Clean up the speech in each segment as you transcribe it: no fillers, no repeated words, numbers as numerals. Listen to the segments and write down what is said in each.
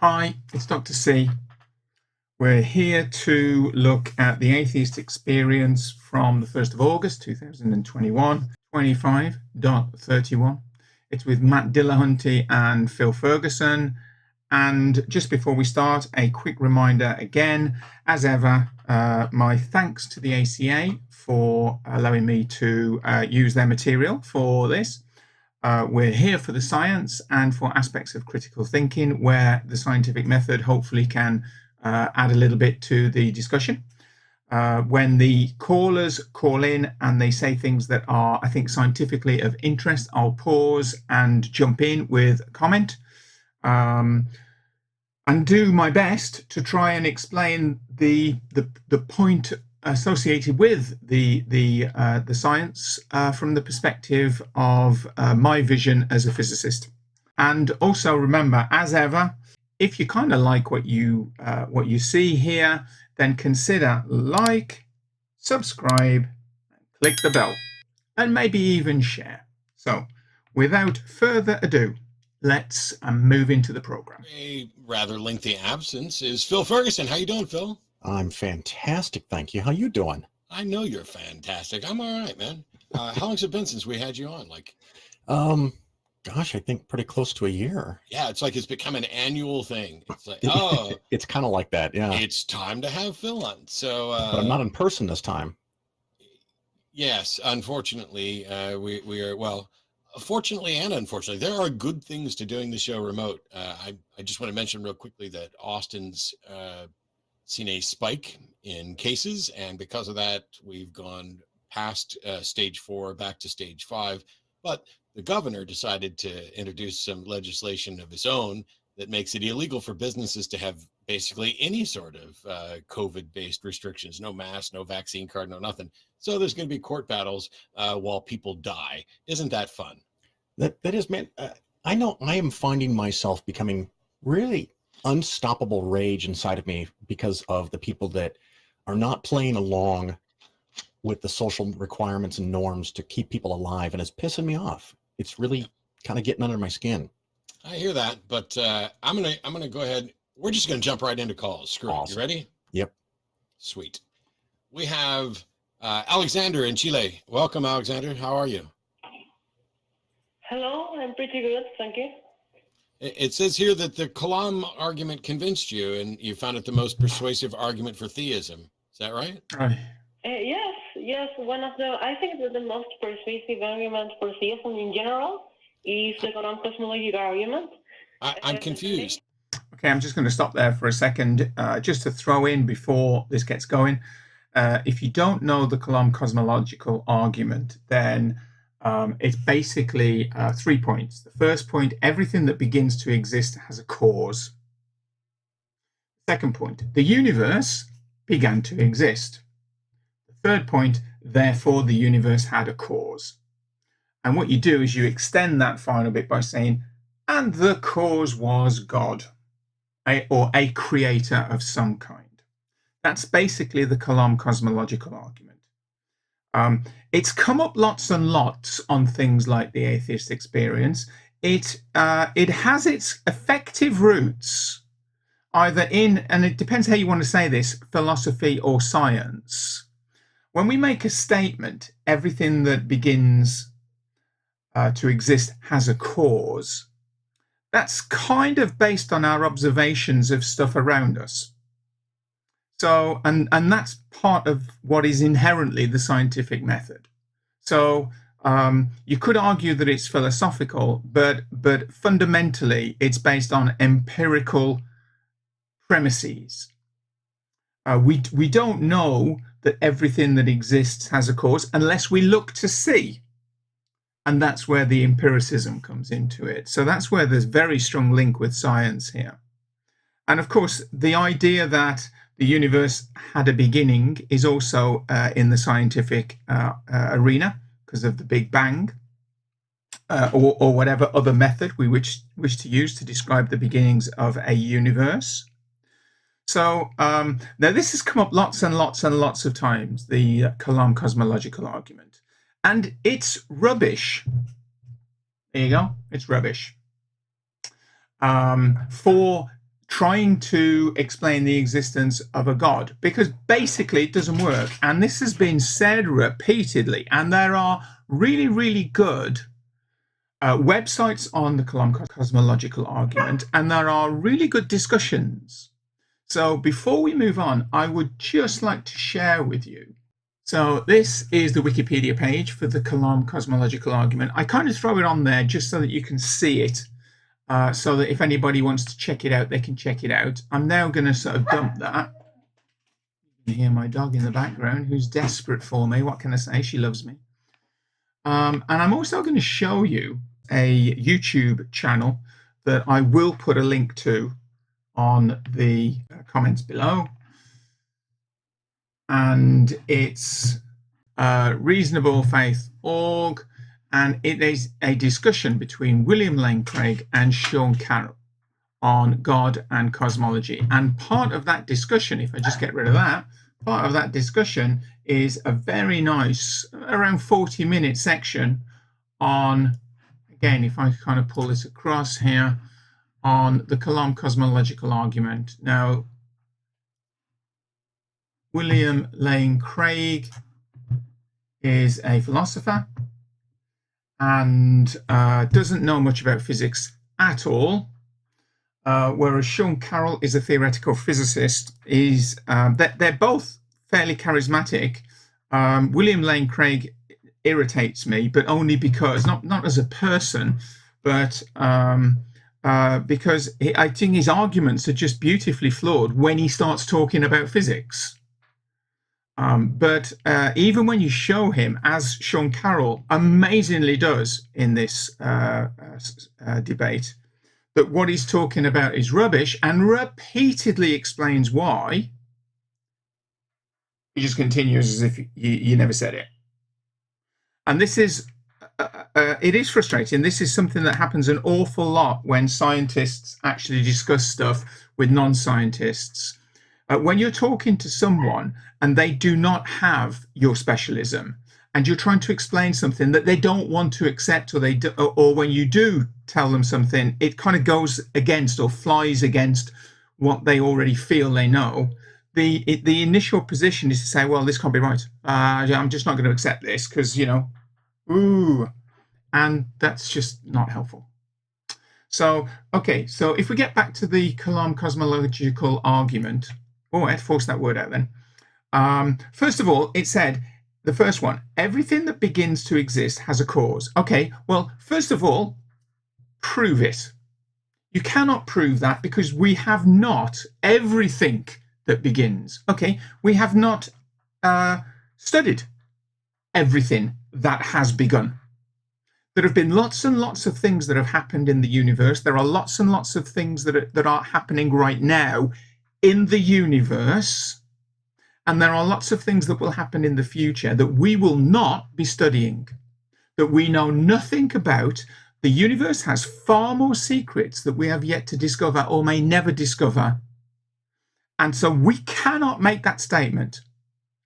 Hi, it's DrC. We're here to look at the Atheist Experience from the 1st of August 2021, 25.31. It's with Matt Dillahunty and Phil Ferguson. And just before we start, a quick reminder again, as ever, my thanks to the ACA for allowing me to use their material for this. We're here for the science and for aspects of critical thinking where the scientific method hopefully can add a little bit to the discussion. When the callers call in and they say things that are, I think, scientifically of interest, I'll pause and jump in with a comment and do my best to try and explain the point associated with the science from the perspective of my vision as a physicist. And also remember, as ever, if you kind of like what you see here, then consider like, subscribe, click the bell, and maybe even share. So without further ado, let's move into the program. A rather lengthy absence is Phil Ferguson. How you doing, Phil? I'm fantastic, thank you. How you doing? I know you're fantastic. I'm all right, man. How long's it been since we had you on? Gosh, I think pretty close to a year. Yeah, it's like it's become an annual thing. It's like, it's kind of like that, yeah. It's time to have Phil on. So, but I'm not in person this time. Yes, unfortunately, we are. Well, fortunately and unfortunately, there are good things to doing the show remote. I just want to mention real quickly that Austin's seen a spike in cases, and because of that, we've gone past stage 4 back to stage 5. But the governor decided to introduce some legislation of his own that makes it illegal for businesses to have basically any sort of COVID-based restrictions. No mask, no vaccine card, no nothing. So there's going to be court battles while people die. Isn't that fun? That is, man. I know I am finding myself becoming really unstoppable rage inside of me because of the people that are not playing along with the social requirements and norms to keep people alive, and it's pissing me off. It's really kind of getting under my skin. I hear that, but I'm gonna go ahead. We're just gonna jump right into calls. Screw it. You ready? Yep. Sweet. We have Alexander in Chile. Welcome, Alexander. How are you? Hello, I'm pretty good, thank you. It says here that the Kalam argument convinced you, and you found it the most persuasive argument for theism. Is that right? Yes. I think that the most persuasive argument for theism in general is the Kalam cosmological argument. I'm confused. Okay, I'm just going to stop there for a second, just to throw in before this gets going. If you don't know the Kalam cosmological argument, then it's basically 3 points. The first point, everything that begins to exist has a cause. Second point, the universe began to exist. The third point, therefore the universe had a cause. And what you do is you extend that final bit by saying, and the cause was God, or a creator of some kind. That's basically the Kalam cosmological argument. It's come up lots and lots on things like the Atheist Experience. It has its effective roots either in, and it depends how you want to say this, philosophy or science. When we make a statement, everything that begins to exist has a cause, that's kind of based on our observations of stuff around us. So, and that's part of what is inherently the scientific method. So you could argue that it's philosophical, but fundamentally it's based on empirical premises. We don't know that everything that exists has a cause unless we look to see. And that's where the empiricism comes into it. So that's where there's very strong link with science here. And of course, the idea that the universe had a beginning is also in the scientific arena because of the Big Bang, or whatever other method we wish to use to describe the beginnings of a universe. So now this has come up lots and lots and lots of times, the Kalam cosmological argument. And it's rubbish. There you go. It's rubbish. For trying to explain the existence of a God, because basically it doesn't work. And this has been said repeatedly, and there are really, really good websites on the Kalam cosmological argument, and there are really good discussions. So before we move on, I would just like to share with you. So this is the Wikipedia page for the Kalam cosmological argument. I kind of throw it on there just so that you can see it, so that if anybody wants to check it out, they can check it out. I'm now going to sort of dump that. You can hear my dog in the background who's desperate for me. What can I say? She loves me. And I'm also going to show you a YouTube channel that I will put a link to on the comments below. And it's Reasonable Faith Org, and it is a discussion between William Lane Craig and Sean Carroll on God and cosmology. And part of that discussion, if I just get rid of that, part of that discussion is a very nice, around 40-minute section on, again, if I kind of pull this across here, on the Kalam cosmological argument. Now, William Lane Craig is a philosopher and doesn't know much about physics at all, whereas Sean Carroll is a theoretical physicist. They're both fairly charismatic. William Lane Craig irritates me, but only because, not as a person, but because I think his arguments are just beautifully flawed when he starts talking about physics. But even when you show him, as Sean Carroll amazingly does in this debate, that what he's talking about is rubbish and repeatedly explains why, he just continues as if you never said it. And this is, it is frustrating. This is something that happens an awful lot when scientists actually discuss stuff with non-scientists. When you're talking to someone and they do not have your specialism, and you're trying to explain something that they don't want to accept, or when you do tell them something, it kind of goes against or flies against what they already feel they know. The initial position is to say, well, this can't be right. I'm just not going to accept this because, and that's just not helpful. So, okay, so if we get back to the Kalam cosmological argument, I had to force that word out then. First of all, it said, the first one, everything that begins to exist has a cause. Okay, well, first of all, prove it. You cannot prove that because we have not everything that begins. Okay, we have not studied everything that has begun. There have been lots and lots of things that have happened in the universe. There are lots and lots of things that are happening right now in the universe. And there are lots of things that will happen in the future that we will not be studying, that we know nothing about. The universe has far more secrets that we have yet to discover or may never discover. And so we cannot make that statement.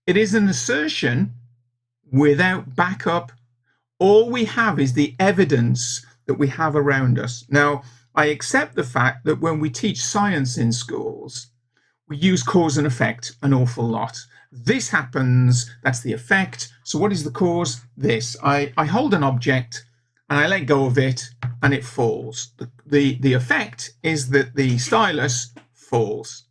It is an assertion without backup. All we have is the evidence that we have around us. Now, I accept the fact that when we teach science in schools, we use cause and effect an awful lot. This happens, that's the effect. So what is the cause? This. I hold an object and I let go of it and it falls. The effect is that the stylus falls.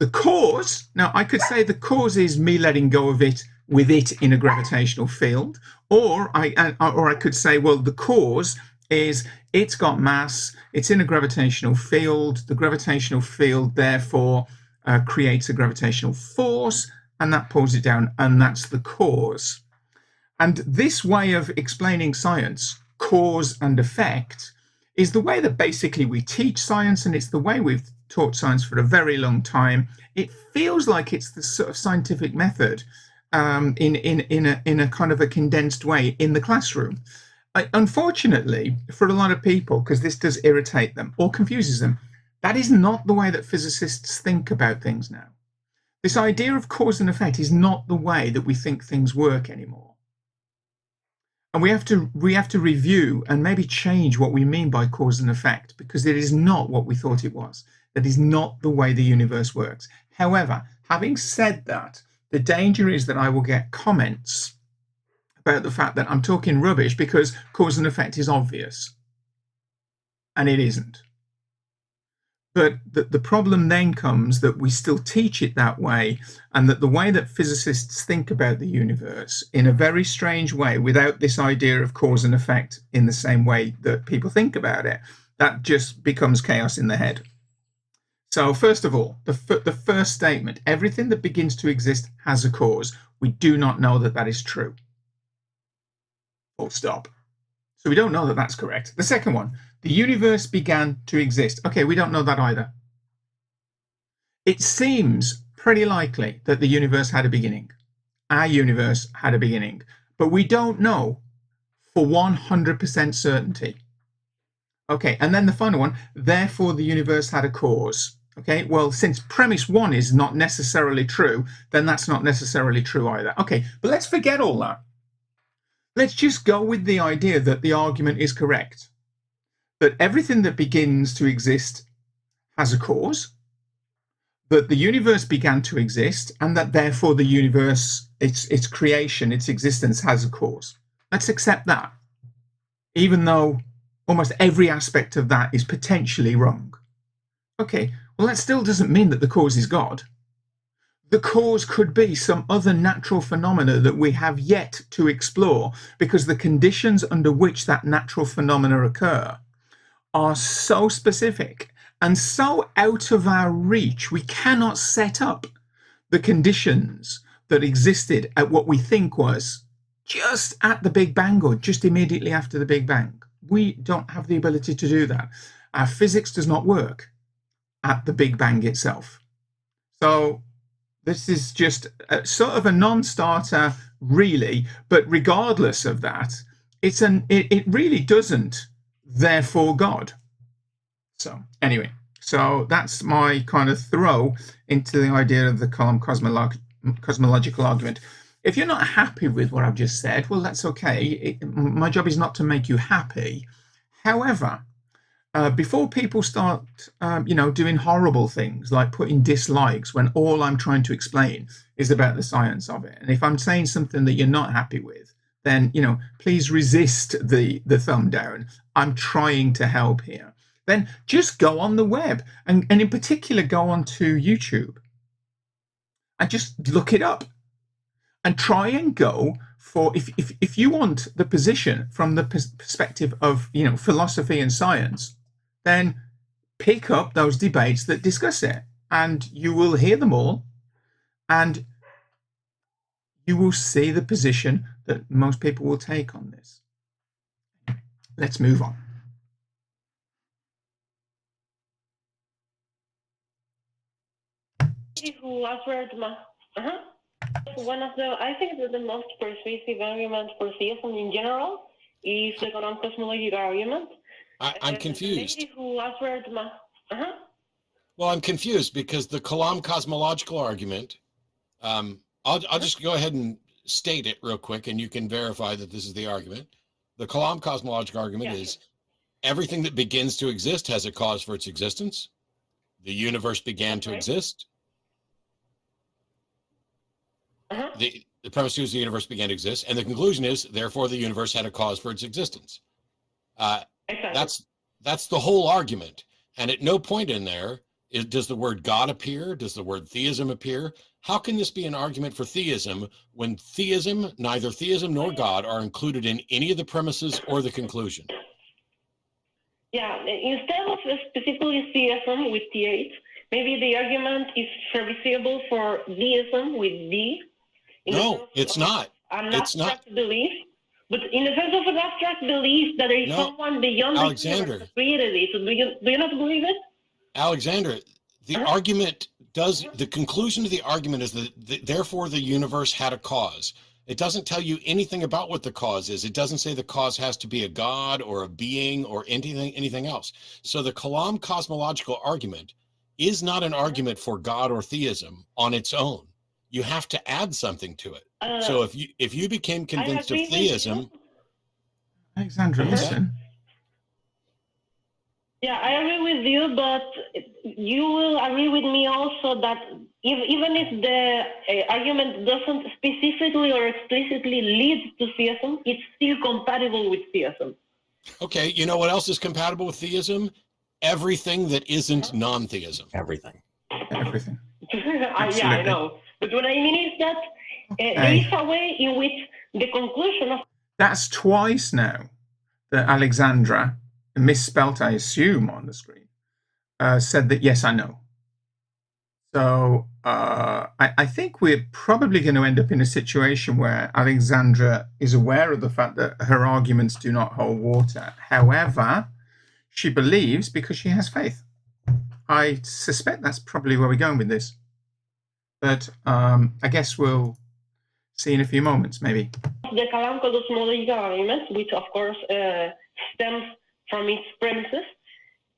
The cause, now I could say the cause is me letting go of it with it in a gravitational field, or I could say, well, the cause is it's got mass, it's in a gravitational field, the gravitational field therefore creates a gravitational force, and that pulls it down, and that's the cause. And this way of explaining science, cause and effect, is the way that basically we teach science, and it's the way we've taught science for a very long time. It feels like it's the sort of scientific method in a kind of a condensed way in the classroom. Unfortunately, for a lot of people, because this does irritate them or confuses them, that is not the way that physicists think about things now. This idea of cause and effect is not the way that we think things work anymore. And we have to review and maybe change what we mean by cause and effect, because it is not what we thought it was. That is not the way the universe works. However, having said that, the danger is that I will get comments about the fact that I'm talking rubbish because cause and effect is obvious. And it isn't. But the problem then comes that we still teach it that way, and that the way that physicists think about the universe in a very strange way, without this idea of cause and effect in the same way that people think about it, that just becomes chaos in the head. So first of all, the first statement, everything that begins to exist has a cause. We do not know that that is true. Full stop. So we don't know that that's correct. The second one, the universe began to exist. Okay, we don't know that either. It seems pretty likely that the universe had a beginning. Our universe had a beginning, but we don't know for 100% certainty. Okay, and then the final one, therefore the universe had a cause. Okay, well, since premise one is not necessarily true, then that's not necessarily true either. Okay, but let's forget all that. Let's just go with the idea that the argument is correct, that everything that begins to exist has a cause, that the universe began to exist, and that therefore the universe, its creation, its existence has a cause. Let's accept that, even though almost every aspect of that is potentially wrong. Okay, well, that still doesn't mean that the cause is God. The cause could be some other natural phenomena that we have yet to explore, because the conditions under which that natural phenomena occur are so specific and so out of our reach. We cannot set up the conditions that existed at what we think was just at the Big Bang or just immediately after the Big Bang. We don't have the ability to do that. Our physics does not work at the Big Bang itself. So this is just sort of a non-starter, really. But regardless of that, it really doesn't, therefore God. So anyway, so that's my kind of throw into the idea of the column cosmological argument. If you're not happy with what I've just said, well, that's okay. My job is not to make you happy. However, before people start, doing horrible things like putting dislikes when all I'm trying to explain is about the science of it, and if I'm saying something that you're not happy with, then please resist the thumb down. I'm trying to help here. Then just go on the web, and in particular go on to YouTube, and just look it up, and try and go for if you want the position from the perspective of philosophy and science. Then pick up those debates that discuss it, and you will hear them all, and you will see the position that most people will take on this. Let's move on. Who answered one of the, I think that the most persuasive argument for theism in general is the cosmological argument. I'm confused. Who answered Well, I'm confused because the Kalam cosmological argument, I'll just go ahead and state it real quick, and you can verify that this is the argument. The Kalam cosmological argument is everything that begins to exist has a cause for its existence. The universe began to exist. The premise is the universe began to exist, and the conclusion is, therefore, the universe had a cause for its existence. Exactly. That's the whole argument. And at no point in there does the word God appear, does the word theism appear. How can this be an argument for theism when theism, neither theism nor God, are included in any of the premises or the conclusion? Yeah, instead of specifically theism with TH, maybe the argument is serviceable for deism with D. No, it's not. It's not belief. But in the sense of an abstract belief that there is someone beyond the universe who created it, so do you not believe it? Alexander, the argument does, the conclusion of the argument is that therefore the universe had a cause. It doesn't tell you anything about what the cause is. It doesn't say the cause has to be a god or a being or anything else. So the Kalam cosmological argument is not an argument for God or theism on its own. You have to add something to it. So if you became convinced of theism, Alexandra, listen. Yeah, I agree with you, but you will agree with me also that even if the argument doesn't specifically or explicitly lead to theism, it's still compatible with theism. Okay, you know what else is compatible with theism? Everything that isn't non-theism. Everything. Everything. Yeah, I Absolutely. know. But what I mean is that there Okay. is a way in which the conclusion of That's twice now that Alexandra, misspelt I assume on the screen, said that yes, I know. So I think we're probably going to end up in a situation where Alexandra is aware of the fact that her arguments do not hold water. However, she believes because she has faith. I suspect that's probably where we're going with this. But I guess we'll see in a few moments, maybe. the Kalam cosmological argument, which of course stems from its premises,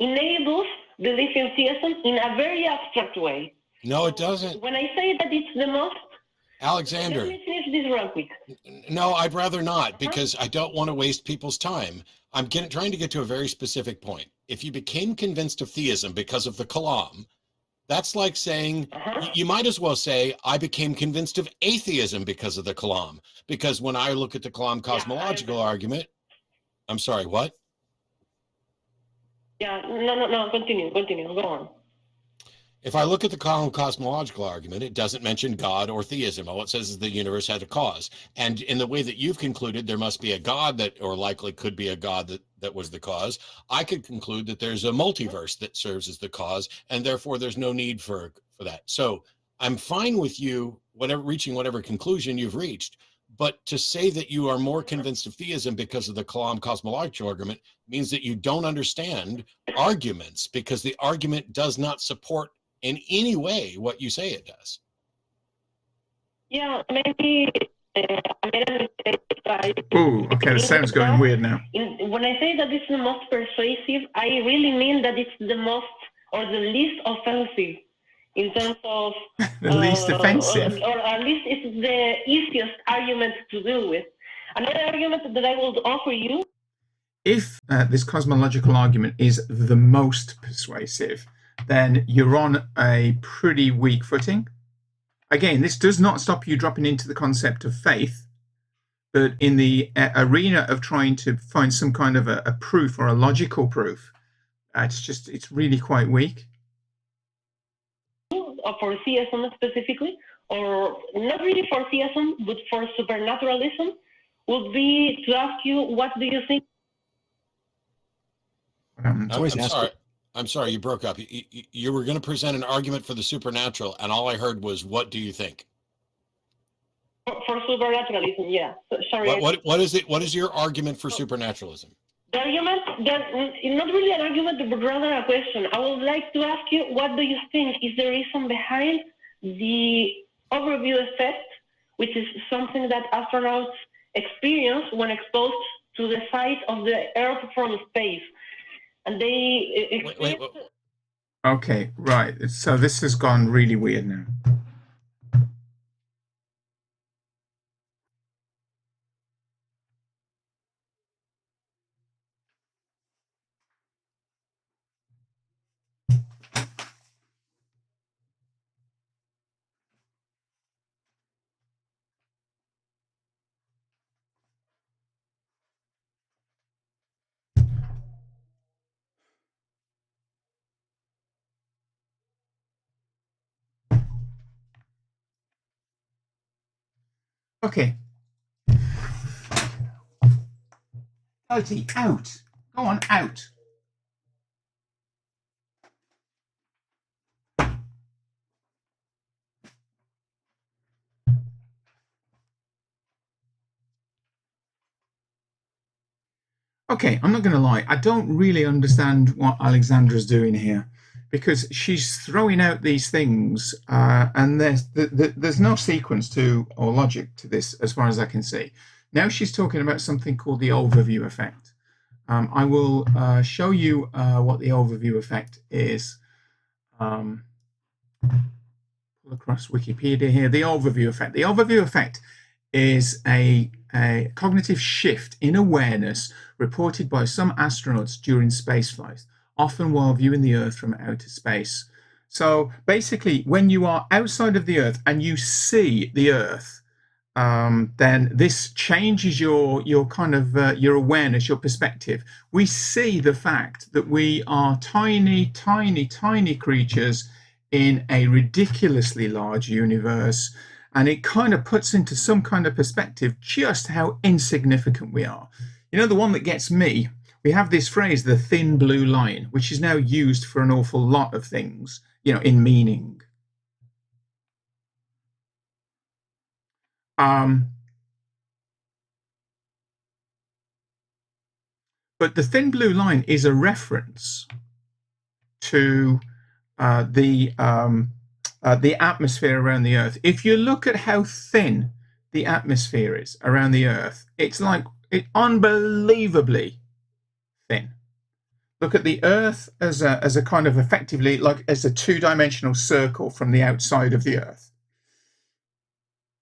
enables belief in theism in a very abstract way. No, it doesn't. When I say that it's the most, Alexander. let me finish this real quick. No, I'd rather not, because I don't want to waste people's time. I'm trying to get to a very specific point. If you became convinced of theism because of the Kalam, that's like saying, you might as well say, I became convinced of atheism because of the Kalam. Because when I look at the Kalam cosmological argument, I'm sorry, what? Yeah, no, continue, go on. If I look at the Kalam cosmological argument, it doesn't mention God or theism. All it says is the universe had a cause. And in the way that you've concluded, there must be a God that, or likely could be a God that was the cause. I could conclude that there's a multiverse that serves as the cause, and therefore there's no need for that. So I'm fine with you reaching whatever conclusion you've reached. But to say that you are more convinced of theism because of the Kalam cosmological argument means that you don't understand arguments, because the argument does not support in any way what you say it does. Yeah, maybe I made a mistake. Ooh, okay, the sound's going weird now. When I say that it's the most persuasive, I really mean that it's the most or the least offensive in terms of the least offensive, or at least it's the easiest argument to deal with. Another argument that I will offer you, if this cosmological argument is the most persuasive, then you're on a pretty weak footing. Again, this does not stop you dropping into the concept of faith, but in the arena of trying to find some kind of a proof or a logical proof, it's really quite weak. For theism specifically, or not really for theism, but for supernaturalism, would be to ask you, what do you think? I'm sorry, you broke up. You were going to present an argument for the supernatural, and all I heard was, what do you think? For supernaturalism, yeah. Sorry. What is it? What is your argument for supernaturalism? The argument, not really an argument, but rather a question. I would like to ask you, what do you think is the reason behind the overview effect, which is something that astronauts experience when exposed to the sight of the Earth from space? And they wait. Okay, right. So this has gone really weird now. Okay. Cody, out. Go on, out. Okay, I'm not going to lie. I don't really understand what Alexandra's doing here, because she's throwing out these things, and there's no sequence to or logic to this, as far as I can see. Now she's talking about something called the overview effect. I will show you what the overview effect is. Pull across Wikipedia here. The overview effect. The overview effect is a cognitive shift in awareness reported by some astronauts during spaceflight, often while viewing the Earth from outer space. So basically, when you are outside of the Earth and you see the Earth, then this changes your kind of your awareness, your perspective. We see the fact that we are tiny, tiny, tiny creatures in a ridiculously large universe, and it kind of puts into some kind of perspective just how insignificant we are. You know, the one that gets me, we have this phrase, the thin blue line, which is now used for an awful lot of things, you know, in meaning. But the thin blue line is a reference to the atmosphere around the Earth. If you look at how thin the atmosphere is around the Earth, it's unbelievably thin. Look at the Earth as a kind of effectively like as a two-dimensional circle from the outside of the Earth.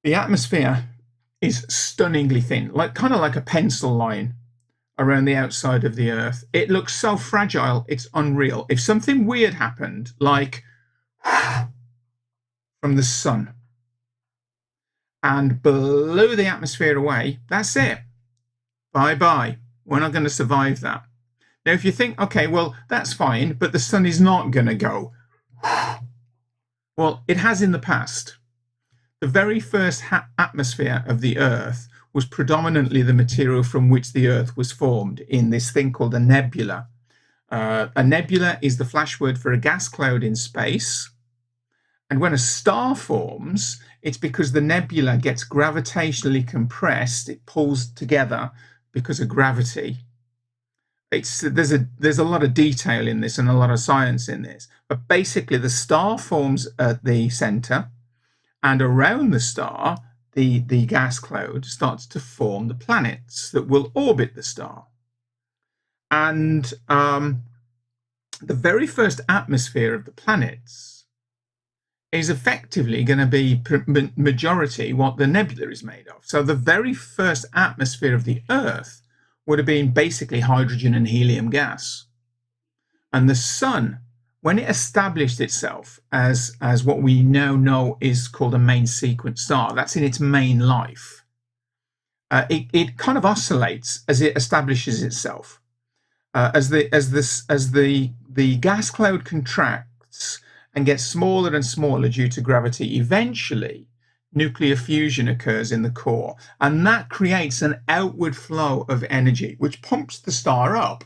The atmosphere is stunningly thin, kind of like a pencil line around the outside of the Earth. It looks so fragile, it's unreal. If something weird happened, like from the sun, and blew the atmosphere away, that's it. Bye-bye. We're not going to survive that. Now, if you think, okay, well, that's fine, but the sun is not going to go. Well, it has in the past. The very first atmosphere of the Earth was predominantly the material from which the Earth was formed in this thing called a nebula. A nebula is the flash word for a gas cloud in space. And when a star forms, it's because the nebula gets gravitationally compressed. It pulls together because of gravity. There's a lot of detail in this and a lot of science in this. But basically, the star forms at the center. And around the star, the gas cloud starts to form the planets that will orbit the star. And the very first atmosphere of the planets is effectively going to be majority what the nebula is made of. So the very first atmosphere of the Earth would have been basically hydrogen and helium gas. And the sun, when it established itself as what we now know is called a main sequence star, that's in its main life, it kind of oscillates as it establishes itself. As the gas cloud contracts and gets smaller and smaller due to gravity, eventually nuclear fusion occurs in the core, and that creates an outward flow of energy, which pumps the star up.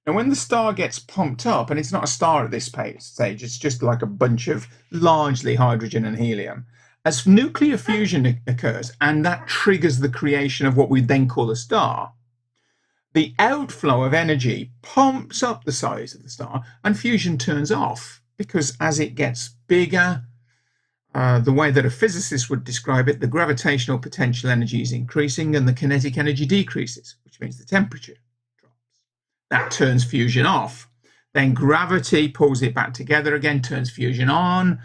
Now, when the star gets pumped up, and it's not a star at this stage, it's just like a bunch of largely hydrogen and helium, as nuclear fusion occurs, and that triggers the creation of what we then call a star, the outflow of energy pumps up the size of the star, and fusion turns off, because as it gets bigger, the way that a physicist would describe it, the gravitational potential energy is increasing and the kinetic energy decreases, which means the temperature. That turns fusion off. Then gravity pulls it back together again, turns fusion on,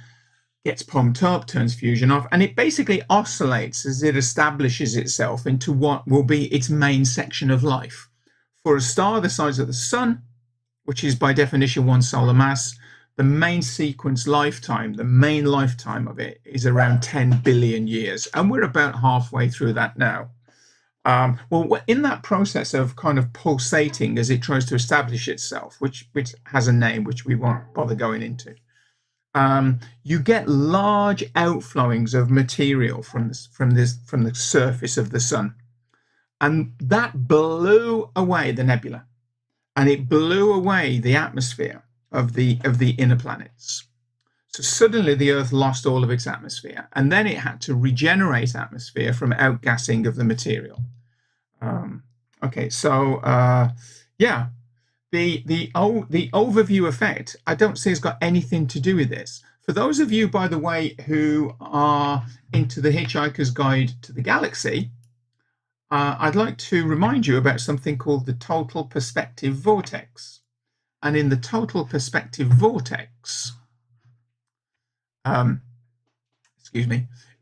gets pumped up, turns fusion off, and it basically oscillates as it establishes itself into what will be its main section of life. For a star the size of the sun, which is by definition one solar mass, the main sequence lifetime, the main lifetime of it is around 10 billion years, and we're about halfway through that now. Well, in that process of kind of pulsating as it tries to establish itself, which has a name which we won't bother going into, you get large outflowings of material from the surface of the sun, and that blew away the nebula, and it blew away the atmosphere of the inner planets. So suddenly the Earth lost all of its atmosphere, and then it had to regenerate atmosphere from outgassing of the material. Okay, so yeah, the overview effect I don't see has got anything to do with this. For those of you, by the way, who are into the Hitchhiker's Guide to the Galaxy, I'd like to remind you about something called the total perspective vortex. And in the total perspective vortex, in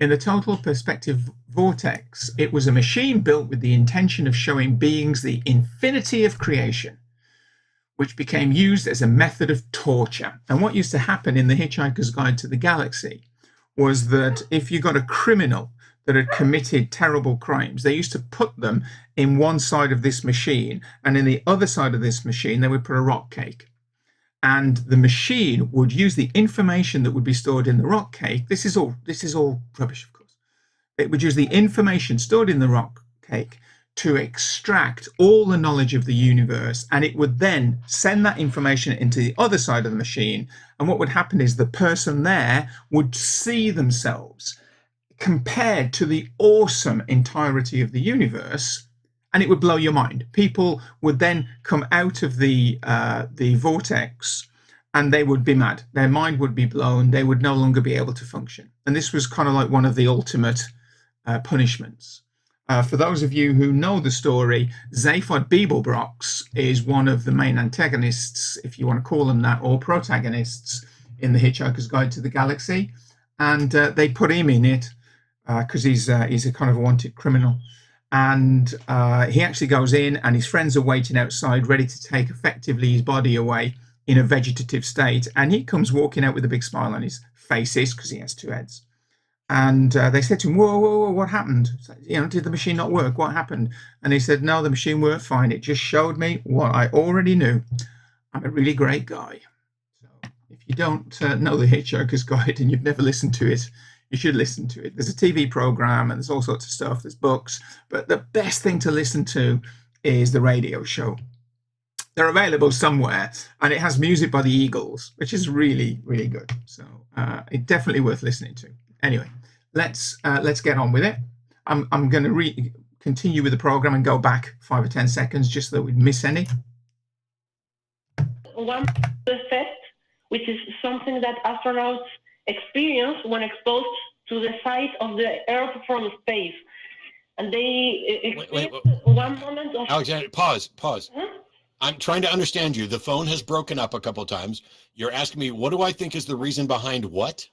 the total perspective vortex, it was a machine built with the intention of showing beings the infinity of creation. which became used as a method of torture. And what used to happen in The Hitchhiker's Guide to the Galaxy was that if you got a criminal that had committed terrible crimes, they used to put them in one side of this machine, and in the other side of this machine, they would put a rock cake. And the machine would use the information that would be stored in the rock cake. This is all rubbish, of course. It would use the information stored in the rock cake to extract all the knowledge of the universe, and it would then send that information into the other side of the machine. And what would happen is the person there would see themselves compared to the awesome entirety of the universe, and it would blow your mind. People would then come out of the vortex, and they would be mad. Their mind would be blown. They would no longer be able to function. And this was kind of like one of the ultimate punishments. For those of you who know the story, Zaphod Beeblebrox is one of the main antagonists, if you want to call them that, or protagonists in The Hitchhiker's Guide to the Galaxy. And they put him in it because he's a kind of a wanted criminal. And he actually goes in, and his friends are waiting outside, ready to take effectively his body away in a vegetative state. And he comes walking out with a big smile on his face, because he has two heads. And they said to him, whoa, what happened? Did the machine not work? What happened? And he said, no, the machine worked fine. It just showed me what I already knew. I'm a really great guy. So if you don't know The Hitchhiker's Guide and you've never listened to it, you should listen to it. There's a TV program and there's all sorts of stuff. There's books. But the best thing to listen to is the radio show. They're available somewhere, and it has music by the Eagles, which is really, really good. So it's definitely worth listening to. Anyway, let's get on with it. I'm going to continue with the program and go back 5 or 10 seconds just so that we'd miss any. One effect, which is something that astronauts experience when exposed to the sight of the Earth from space, and they experience one moment of. Alexander, pause. Huh? I'm trying to understand you. The phone has broken up a couple of times. You're asking me, what do I think is the reason behind what?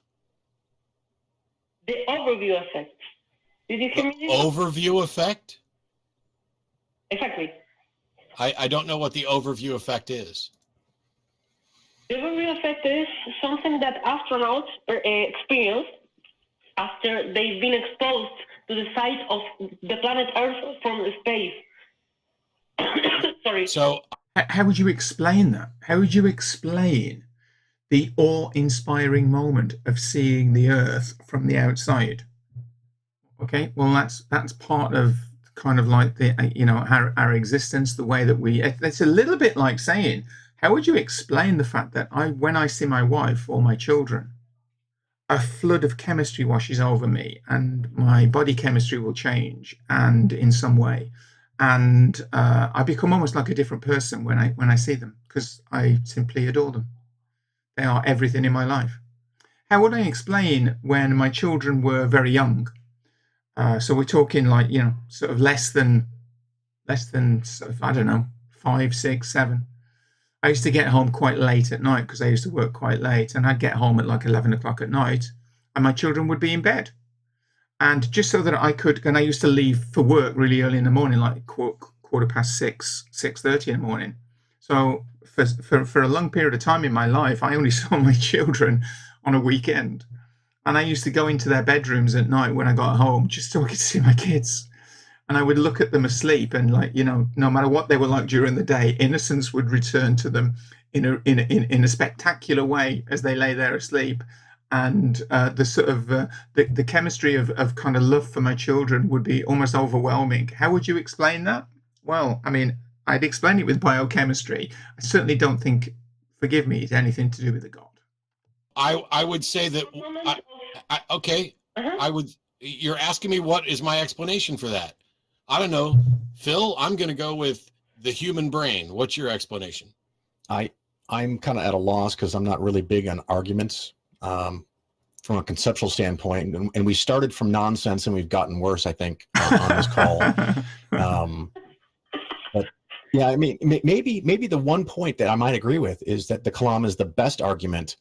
The overview effect. Did you hear me? Overview effect? Exactly. I don't know what the overview effect is. The overview effect is something that astronauts experience after they've been exposed to the sight of the planet Earth from space. Sorry. So, how would you explain that? How would you explain the awe-inspiring moment of seeing the Earth from the outside? Okay, well, that's part of kind of like the our existence, the way that it's a little bit like saying, how would you explain the fact that when I see my wife or my children, a flood of chemistry washes over me, and my body chemistry will change, and in some way, and I become almost like a different person when I see them, because I simply adore them. They are everything in my life. How would I explain when my children were very young? So we're talking like, sort of less than sort of, I don't know, 5, 6, 7. I used to get home quite late at night because I used to work quite late, and I'd get home at like 11 o'clock at night, and my children would be in bed. And just so that I could, and I used to leave for work really early in the morning, like quarter past 6, 6:30 in the morning. So for a long period of time in my life, I only saw my children on a weekend. And I used to go into their bedrooms at night when I got home just so I could see my kids. And I would look at them asleep, and no matter what they were like during the day, innocence would return to them in a spectacular way as they lay there asleep. And the sort of the chemistry of kind of love for my children would be almost overwhelming. How would you explain that? Well, I mean, I'd explain it with biochemistry. I certainly don't think, forgive me, it's anything to do with the God. I would say that, okay, you're asking me what is my explanation for that? I don't know. Phil, I'm going to go with the human brain. What's your explanation? I'm kind of at a loss because I'm not really big on arguments from a conceptual standpoint. And we started from nonsense and we've gotten worse, I think, on this call. But yeah, I mean, maybe the one point that I might agree with is that the Kalam is the best argument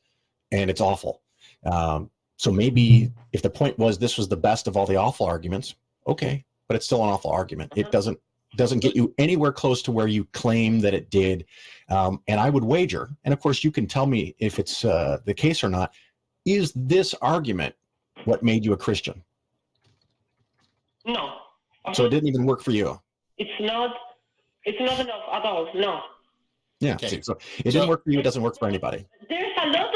and it's awful. So maybe if the point was this was the best of all the awful arguments, okay, but it's still an awful argument. It doesn't doesn't get you anywhere close to where you claim that it did. And I would wager, and of course you can tell me if it's the case or not, is this argument what made you a Christian? No. So it didn't even work for you? It's not enough at all, no. Yeah, Okay. so it didn't work for you, it doesn't work for anybody. There is a lot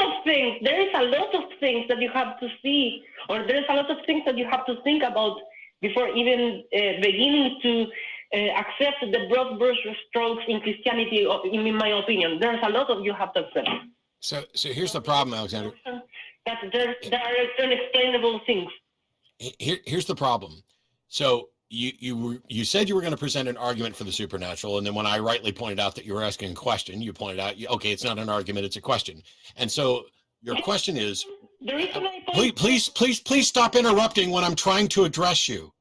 of things that you have to see, or there's a lot of things that you have to think about before even beginning to accept the broad brush strokes in Christianity, in my opinion. There's a lot of you have to accept. So here's the problem, Alexandra. That there are unexplainable things. Here's the problem. So you said you were going to present an argument for the supernatural, and then when I rightly pointed out that you were asking a question, you pointed out, okay, it's not an argument, it's a question. And so your question is, The reason I please stop interrupting when I'm trying to address you.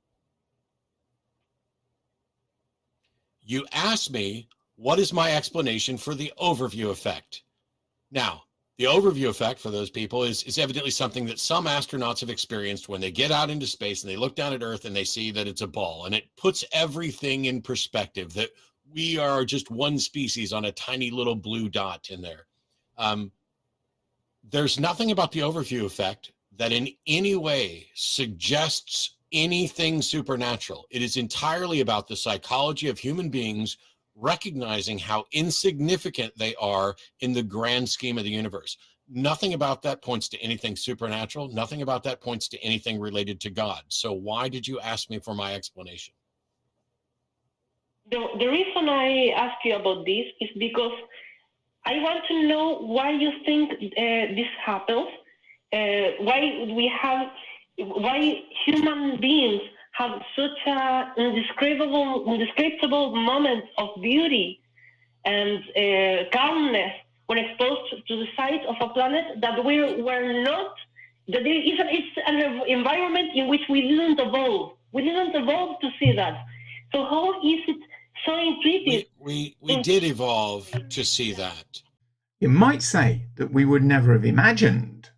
You asked me, what is my explanation for the overview effect? Now, the overview effect for those people is evidently something that some astronauts have experienced when they get out into space and they look down at Earth and they see that it's a ball, and it puts everything in perspective, that we are just one species on a tiny little blue dot in there. There's nothing about the overview effect that in any way suggests anything supernatural. It is entirely about the psychology of human beings recognizing how insignificant they are in the grand scheme of the universe. Nothing about that points to anything supernatural. Nothing about that points to anything related to God. So why did you ask me for my explanation? The reason I ask you about this is because I want to know why you think this happens. Why human beings have such a indescribable moments of beauty and calmness when exposed to the sight of a planet that we're not, that it's an environment in which we didn't evolve. We didn't evolve to see that. So how is it so intuitive? We did evolve to see that. You might say that we would never have imagined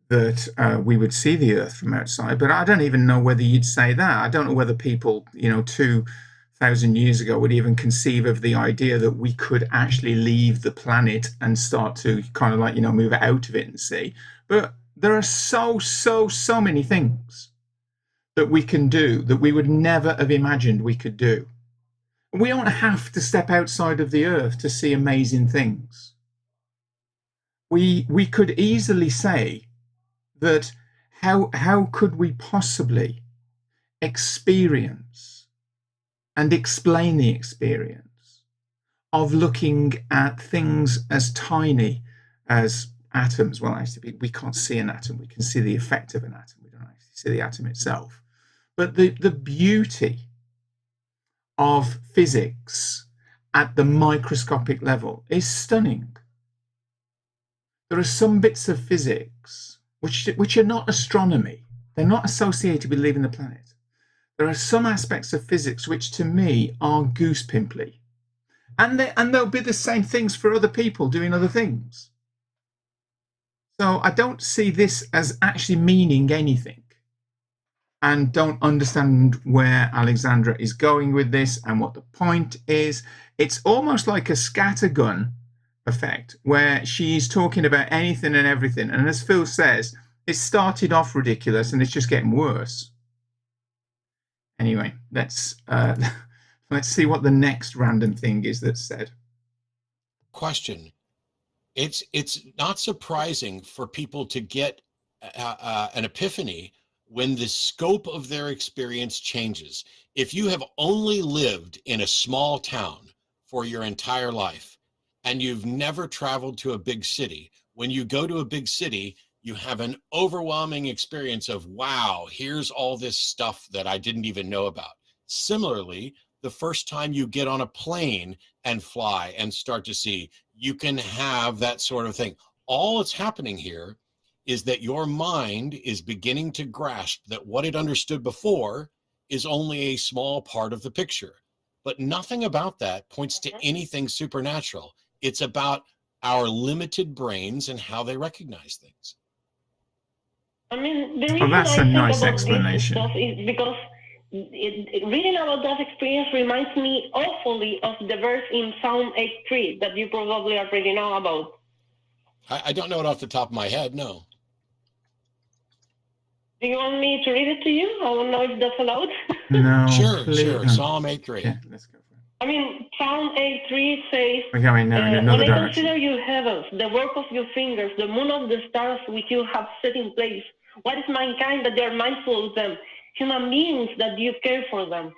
that we would see the Earth from outside, but I don't even know whether you'd say that. I don't know whether people, 2,000 years ago would even conceive of the idea that we could actually leave the planet and start to kind of move out of it and see. But there are so many things that we can do that we would never have imagined we could do. We don't have to step outside of the Earth to see amazing things. We could easily say that how could we possibly experience and explain the experience of looking at things as tiny as atoms? Well, actually, we can't see an atom. We can see the effect of an atom. We don't actually see the atom itself. But the beauty of physics at the microscopic level is stunning. There are some bits of physics which are not astronomy. They're not associated with leaving the planet. There are some aspects of physics which to me are goose pimply. And they'll be the same things for other people doing other things. So I don't see this as actually meaning anything, and don't understand where Alexandra is going with this and what the point is. It's almost like a scattergun effect where she's talking about anything and everything, and as Phil says, it started off ridiculous and it's just getting worse. Anyway, let's see what the next random thing is that's said. Question. It's not surprising for people to get an epiphany when the scope of their experience changes. If you have only lived in a small town for your entire life and you've never traveled to a big city, when you go to a big city, you have an overwhelming experience of, wow, here's all this stuff that I didn't even know about. Similarly, the first time you get on a plane and fly and start to see, you can have that sort of thing. All that's happening here is that your mind is beginning to grasp that what it understood before is only a small part of the picture. But nothing about that points to anything supernatural. It's about our limited brains and how they recognize things. I mean, the reason that's I a think nice about explanation. this stuff is because reading about that experience reminds me awfully of the verse in Psalm 8:3 that you probably already know about. I don't know it off the top of my head. No. Do you want me to read it to you? I don't know if that's allowed. No. Sure. No. Psalm 8:3. Yeah, let's go for it. I mean, Psalm 8:3 says, We're going now in when another I direction. consider your heavens, the work of your fingers, the moon of the stars which you have set in place, what is mankind that you are mindful of them? Human beings that you care for them.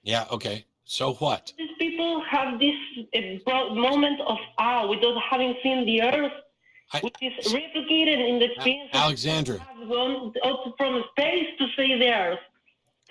Yeah. Okay. So what? These people have this moment of awe without having seen the earth, which is replicated in the experience Alexandra. of have gone out from space to see the earth.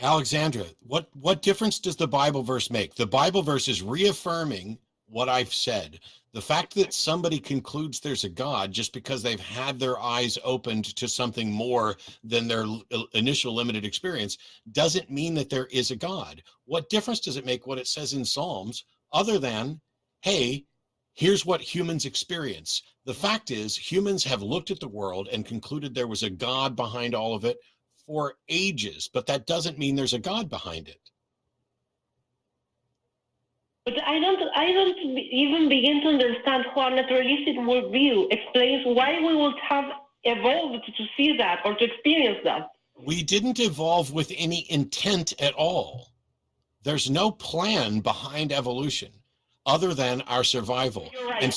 Alexandra, what difference does the Bible verse make? The Bible verse is reaffirming what I've said. The fact that somebody concludes there's a God just because they've had their eyes opened to something more than their initial limited experience doesn't mean that there is a God. What difference does it make what it says in Psalms other than, hey, here's what humans experience? The fact is, humans have looked at the world and concluded there was a God behind all of it for ages, but that doesn't mean there's a God behind it. But I don't even begin to understand how a naturalistic worldview explains why we would have evolved to see that or to experience that. We didn't evolve with any intent at all. There's no plan behind evolution other than our survival. You're right. And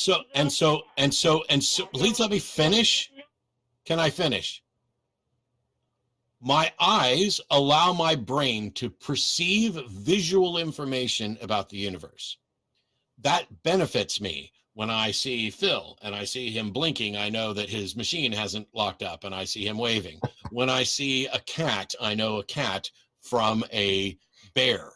so, please let me finish. Can I finish? My eyes allow my brain to perceive visual information about the universe. That benefits me. When I see Phil and I see him blinking, I know that his machine hasn't locked up and I see him waving. When I see a cat, I know a cat from a bear.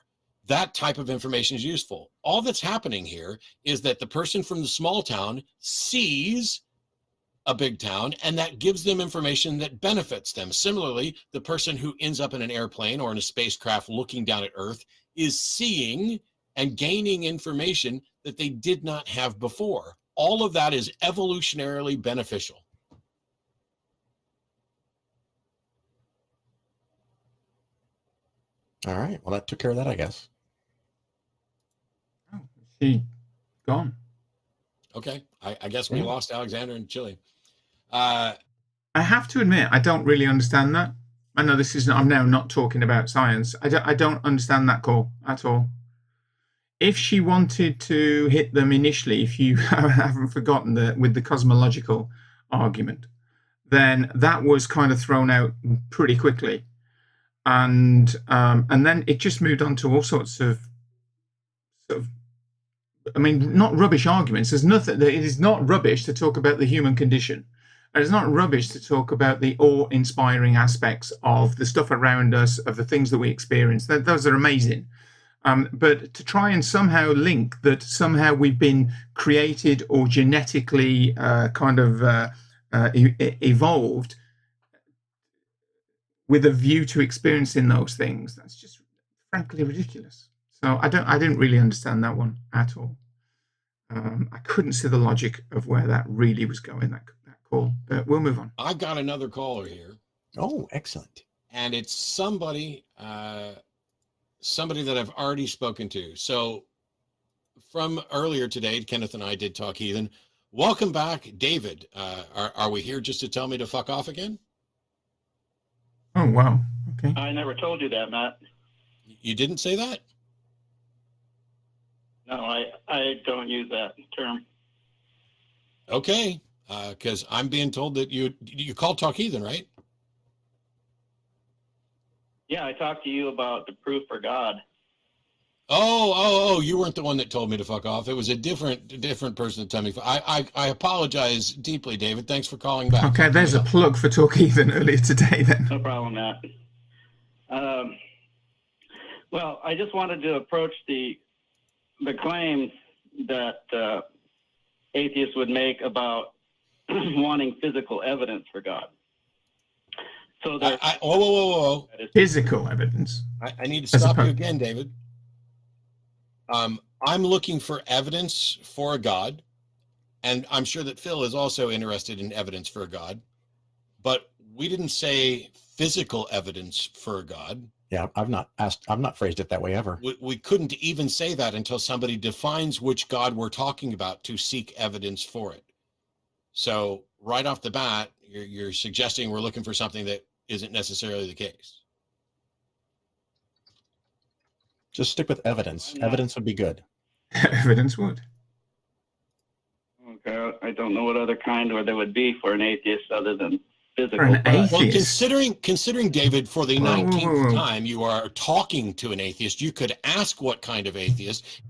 That type of information is useful. All that's happening here is that the person from the small town sees a big town, and that gives them information that benefits them. Similarly, the person who ends up in an airplane or in a spacecraft looking down at Earth is seeing and gaining information that they did not have before. All of that is evolutionarily beneficial. All right. Well, that took care of that, I guess. Oh, she gone. Okay, I guess we lost Alexander in Chile. I have to admit, I don't really understand that. I know this is. I'm now not talking about science. I don't understand that call at all. If she wanted to hit them initially, if you haven't forgotten that with the cosmological argument, then that was kind of thrown out pretty quickly, and then it just moved on to all sorts of I mean, not rubbish arguments. There's nothing. It is not rubbish to talk about the human condition. It's not rubbish to talk about the awe-inspiring aspects of the stuff around us, of the things that we experience. Those are amazing. But to try and somehow link that somehow we've been created or genetically evolved with a view to experiencing those things, that's just frankly ridiculous. So I didn't really understand that one at all. I couldn't see the logic of where that really was going, that call. But we'll move on. I've got another caller here. Oh, excellent. And it's somebody that I've already spoken to. So from earlier today, Kenneth and I did talk heathen. Welcome back, David. Are we here just to tell me to fuck off again? Oh, wow. Okay. I never told you that, Matt. You didn't say that? No, I don't use that term. Okay, because I'm being told that you called Talk Heathen, right? Yeah, I talked to you about the proof for God. Oh, you weren't the one that told me to fuck off. It was a different person that told me. I apologize deeply, David. Thanks for calling back. Okay, there's a plug for Talk Heathen earlier today then. No problem, Matt. Well, I just wanted to approach the claims that atheists would make about wanting physical evidence for God. So whoa. Physical evidence. I need to stop you again, David. I'm looking for evidence for a God, and I'm sure that Phil is also interested in evidence for a God, but we didn't say physical evidence for a God. Yeah, I've not phrased it that way ever. We couldn't even say that until somebody defines which God we're talking about to seek evidence for it. So right off the bat, you're suggesting we're looking for something that isn't necessarily the case. Just stick with evidence. Evidence would be good. Evidence would. Okay, I don't know what other kind or there would be for an atheist other than physical. For an atheist. Well, considering David, for the Whoa, 19th whoa, whoa. time you are talking to an atheist, you could ask what kind of atheist.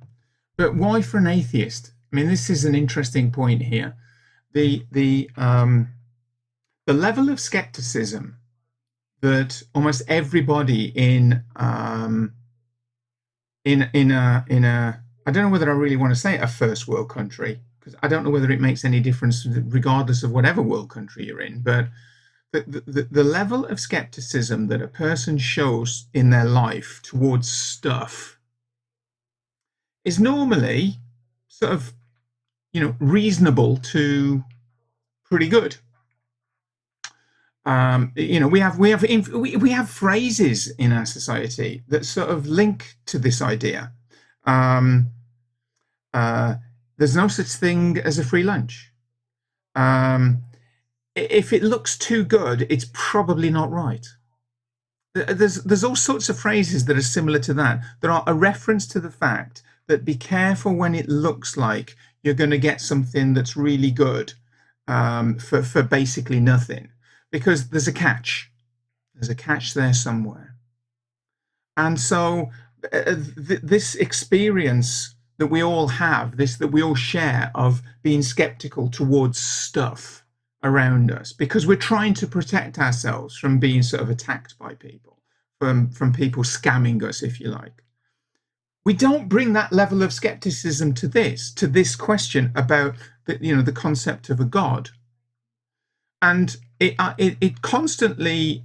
But why for an atheist? I mean, this is an interesting point here. The level of skepticism that almost everybody in a I don't know whether I really want to say a first world country, because I don't know whether it makes any difference regardless of whatever world country you're in, but the level of skepticism that a person shows in their life towards stuff is normally sort of, reasonable to pretty good. We have phrases in our society that sort of link to this idea. There's no such thing as a free lunch. If it looks too good, it's probably not right. There's all sorts of phrases that are similar to that. There are a reference to the fact that be careful when it looks like you're going to get something that's really good for basically nothing, because there's a catch. There's a catch there somewhere. And so this experience that we all have, that we all share, of being skeptical towards stuff around us, because we're trying to protect ourselves from being sort of attacked by people, from people scamming us, if you like. We don't bring that level of skepticism to this question about the concept of a God, and it constantly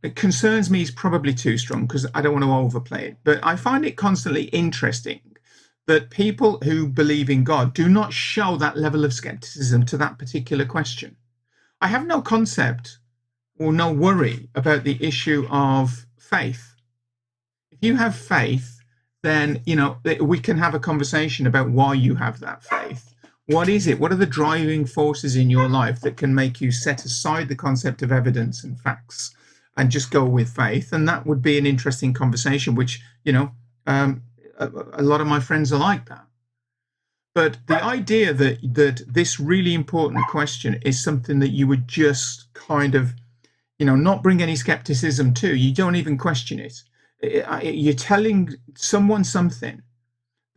it concerns me is probably too strong, because I don't want to overplay it, but I find it constantly interesting that people who believe in God do not show that level of skepticism to that particular question. I have no concept or no worry about the issue of faith. If you have faith, then we can have a conversation about why you have that faith. What is it? What are the driving forces in your life that can make you set aside the concept of evidence and facts and just go with faith? And that would be an interesting conversation, which, a lot of my friends are like that. But the idea that this really important question is something that you would just kind of, not bring any skepticism to, you don't even question it. You're telling someone something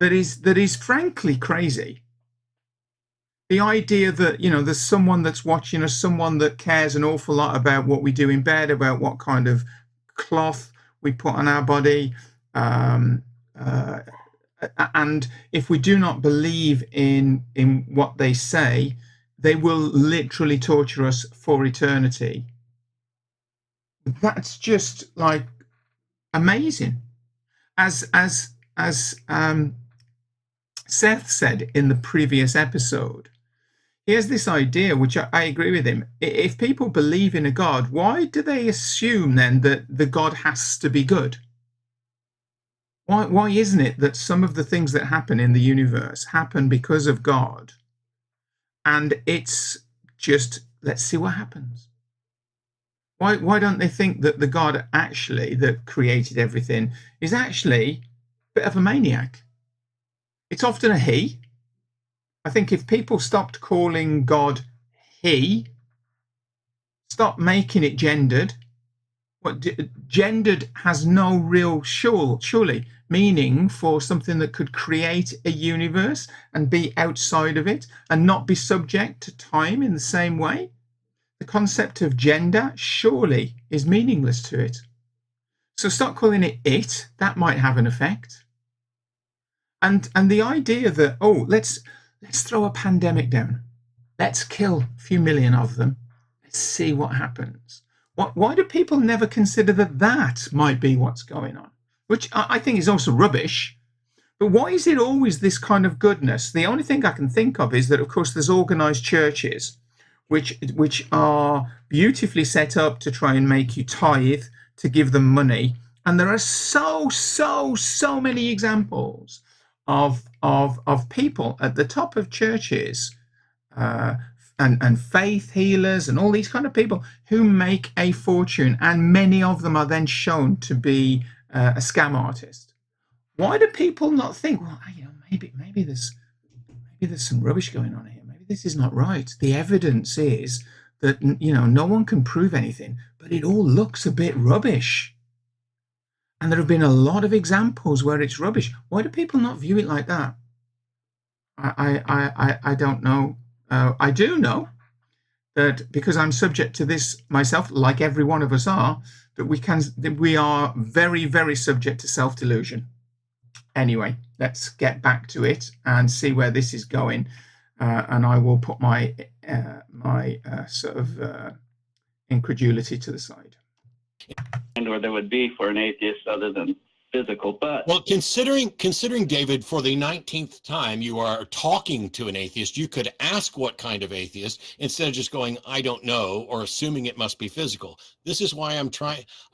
that is frankly crazy. The idea that, there's someone that's watching us, someone that cares an awful lot about what we do in bed, about what kind of cloth we put on our body. And if we do not believe in what they say, they will literally torture us for eternity. That's just like amazing. As Seth said in the previous episode, here's this idea, which I agree with him. If people believe in a God, why do they assume then that the God has to be good? Why isn't it that some of the things that happen in the universe happen because of God? And it's just, let's see what happens. Why don't they think that the God actually that created everything is actually a bit of a maniac? It's often a he. I think if people stopped calling God he, stop making it gendered. Gendered has no real surely meaning for something that could create a universe and be outside of it and not be subject to time in the same way. The concept of gender surely is meaningless to it. So stop calling it. That might have an effect. And the idea that, let's throw a pandemic down. Let's kill a few million of them. Let's see what happens. Why do people never consider that might be what's going on? Which I think is also rubbish. But why is it always this kind of goodness? The only thing I can think of is that, of course, there's organized churches which are beautifully set up to try and make you tithe, to give them money. And there are so many examples of people at the top of churches and faith healers and all these kind of people who make a fortune, and many of them are then shown to be a scam artist. Why do people not think, well, maybe there's some rubbish going on here. Maybe this is not right. The evidence is that no one can prove anything, but it all looks a bit rubbish. And there have been a lot of examples where it's rubbish. Why do people not view it like that? I don't know. I do know that because I'm subject to this myself, like every one of us are, that we are very, very subject to self-delusion. Anyway, let's get back to it and see where this is going. And I will put my sort of incredulity to the side. And where there would be for an atheist other than physical, but well, considering David, for the 19th time you are talking to an atheist, you could ask what kind of atheist instead of just going, I don't know, or assuming it must be physical. This is why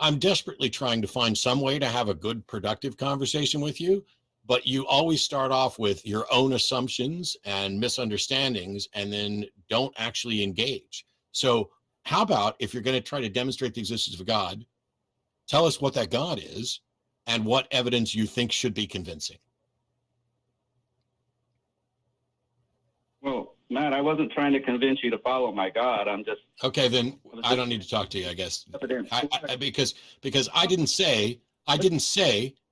I'm desperately trying to find some way to have a good, productive conversation with you, but you always start off with your own assumptions and misunderstandings and then don't actually engage. So how about, if you're going to try to demonstrate the existence of God, tell us what that God is and what evidence you think should be convincing. well, Matt, I wasn't trying to convince you to follow my God. I'm just Okay, then I don't need to talk to you, I guess. Because I didn't say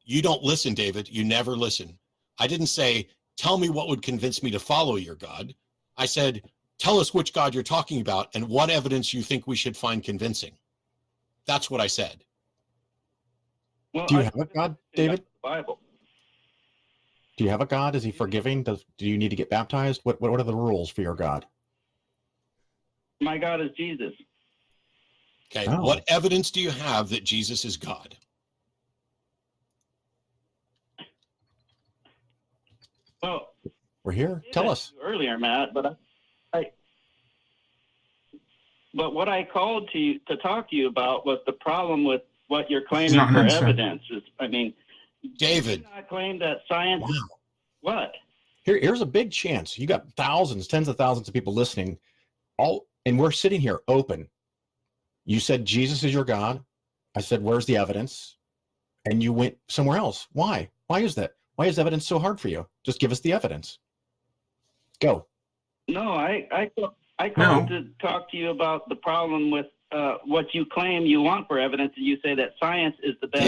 you don't listen, David. You never listen. I didn't say, tell me what would convince me to follow your God. I said, tell us which God you're talking about and what evidence you think we should find convincing. That's what I said. well, Do you have a God, David? The Bible. Do you have a God? Is he forgiving? Do you need to get baptized? What are the rules for your God? My God is Jesus. Okay, Oh. What evidence do you have that Jesus is God? Well, We're here. Tell us. earlier, Matt, but but what I called to talk to you about was the problem with what you're claiming not an for answer. evidence. David. Do not claim that science is what? Here's a big chance. You got thousands, tens of thousands of people listening, and we're sitting here open. You said Jesus is your God. I said, where's the evidence? And you went somewhere else. Why? Why is that? Why is evidence so hard for you? Just give us the evidence. Go. No, I called to talk to you about the problem with what you claim you want for evidence, and you say that science is the best.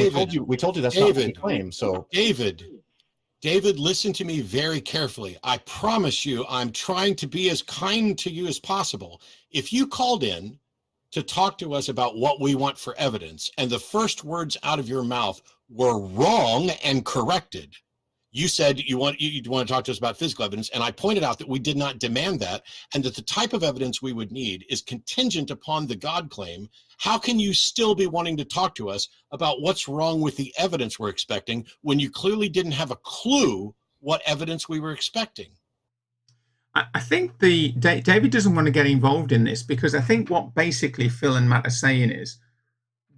We told you that's not what we claim. So David, listen to me very carefully. I promise you, I'm trying to be as kind to you as possible. If you called in to talk to us about what we want for evidence, and the first words out of your mouth were wrong and corrected, you said you want to talk to us about physical evidence, and I pointed out that we did not demand that, and that the type of evidence we would need is contingent upon the God claim. How can you still be wanting to talk to us about what's wrong with the evidence we're expecting when you clearly didn't have a clue what evidence we were expecting? I think David doesn't want to get involved in this, because I think what basically Phil and Matt are saying is,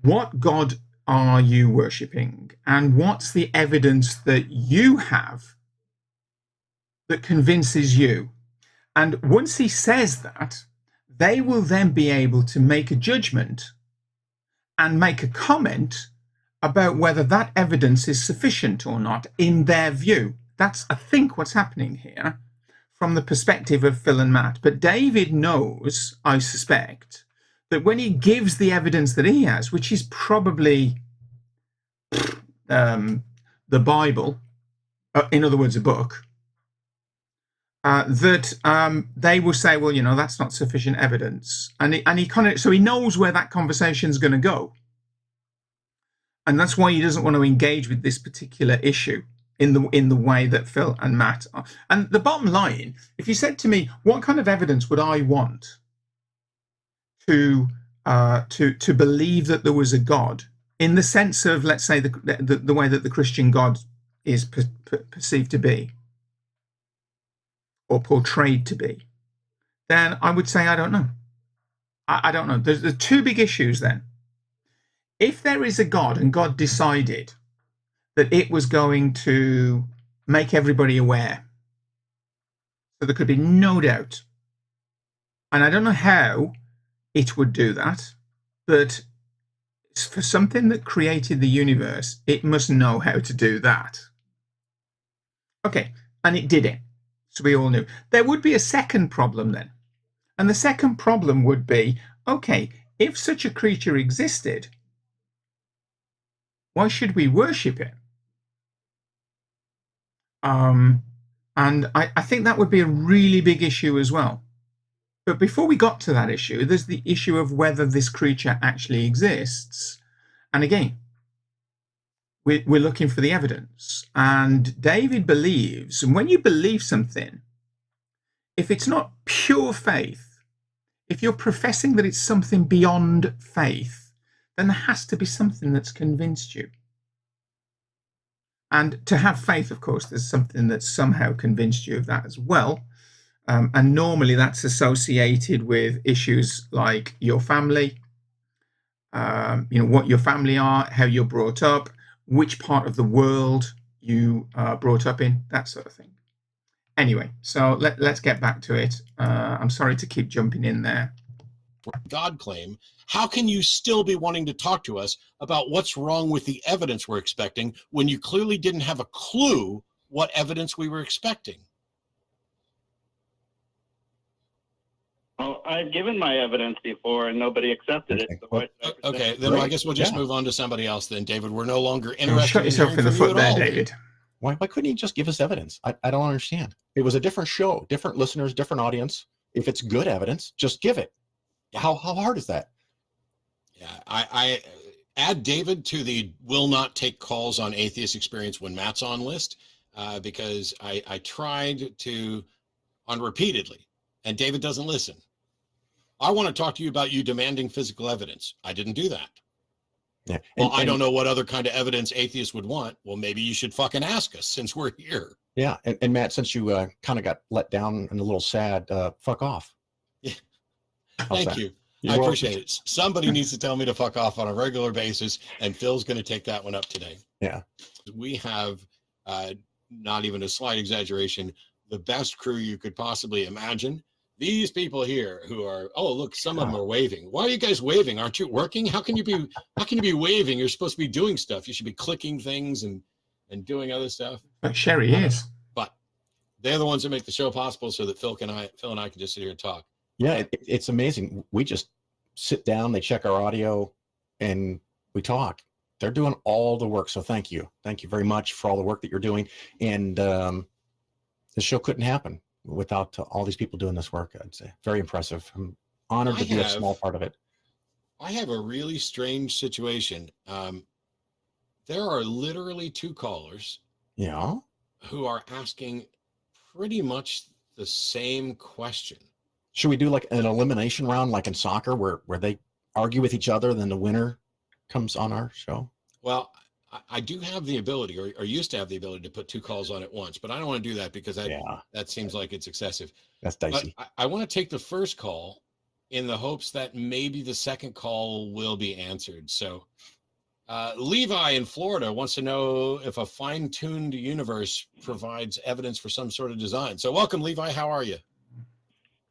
what God are you worshipping, and what's the evidence that you have that convinces you? And once he says that, they will then be able to make a judgment and make a comment about whether that evidence is sufficient or not in their view. That's, I think, what's happening here from the perspective of Phil and Matt. But David knows, I suspect, that when he gives the evidence that he has, which is probably the Bible, in other words, a book, that they will say, well, that's not sufficient evidence, and he kind of, so he knows where that conversation is going to go, and that's why he doesn't want to engage with this particular issue in the way that Phil and Matt are. And the bottom line, if you said to me, what kind of evidence would I want to believe that there was a God, in the sense of, let's say, the way that the Christian God is perceived to be, or portrayed to be, then I would say I don't know. I don't know. There's two big issues then. If there is a God and God decided that it was going to make everybody aware, so there could be no doubt, and I don't know how it would do that, but for something that created the universe, it must know how to do that. Okay, and it did it. So we all knew. There would be a second problem then. And the second problem would be, okay, if such a creature existed, why should we worship it? And I think that would be a really big issue as well. But before we got to that issue, there's the issue of whether this creature actually exists. And again, we're looking for the evidence. And David believes, and when you believe something, if it's not pure faith, if you're professing that it's something beyond faith, then there has to be something that's convinced you. And to have faith, of course, there's something that's somehow convinced you of that as well. And normally that's associated with issues like your family, what your family are, how you're brought up, which part of the world you are brought up in, that sort of thing. Anyway, so let's get back to it. I'm sorry to keep jumping in there. God claim, how can you still be wanting to talk to us about what's wrong with the evidence we're expecting when you clearly didn't have a clue what evidence we were expecting? Well, I've given my evidence before and nobody accepted it. So Okay, then I guess we'll just move on to somebody else then, David. We're no longer Shut interested in yourself hearing in the from you foot at there, all. David. Why couldn't he just give us evidence? I don't understand. It was a different show, different listeners, different audience. If it's good evidence, just give it. How hard is that? Yeah, I add David to the will not take calls on Atheist Experience when Matt's on list, because I tried to on repeatedly, and David doesn't listen. I want to talk to you about you demanding physical evidence. I didn't do that. Yeah. Well, I don't know what other kind of evidence atheists would want. Well, maybe you should fucking ask us since we're here. Yeah. And Matt, since you kind of got let down and a little sad, fuck off. Yeah. How's Thank that? you. You're I welcome. appreciate it. Somebody needs to tell me to fuck off on a regular basis, and Phil's going to take that one up today. Yeah. We have, not even a slight exaggeration, the best crew you could possibly imagine. These people here who are, oh, look, some of them are waving. Why are you guys waving? Aren't you working? How can you be waving? You're supposed to be doing stuff. You should be clicking things and doing other stuff. But Sherry is. But they're the ones that make the show possible so that Phil and I can just sit here and talk. Yeah, it's amazing. We just sit down, they check our audio, and we talk. They're doing all the work. So thank you. Thank you very much for all the work that you're doing. And the show couldn't happen without all these people doing this work, I'd say. Very impressive. I'm honored to be a small part of it. I have a really strange situation. There are literally two callers who are asking pretty much the same question. Should we do like an elimination round like in soccer where they argue with each other, then the winner comes on our show? Well, I do have the ability, or used to have the ability, to put two calls on at once, but I don't want to do that because that seems like it's excessive. That's dicey. But I want to take the first call in the hopes that maybe the second call will be answered. So Levi in Florida wants to know if a fine-tuned universe provides evidence for some sort of design. So welcome, Levi. How are you?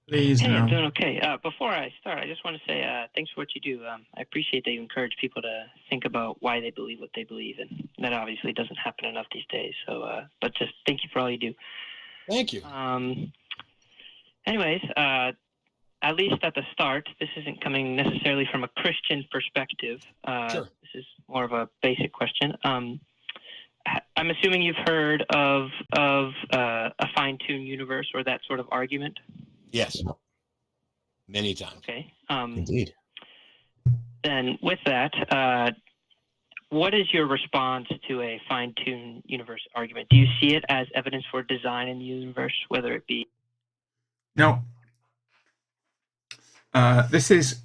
Please, hey, no. I'm doing okay. Before I start, I just want to say thanks for what you do. I appreciate that you encourage people to think about why they believe what they believe, and that obviously doesn't happen enough these days. So, but just thank you for all you do. Thank you. Anyways, at least at the start, this isn't coming necessarily from a Christian perspective. Sure. This is more of a basic question. I'm assuming you've heard of a fine-tuned universe or that sort of argument. Yes. Many times. Okay. Indeed. Then with that, what is your response to a fine-tuned universe argument? Do you see it as evidence for design in the universe, whether it be... No. This is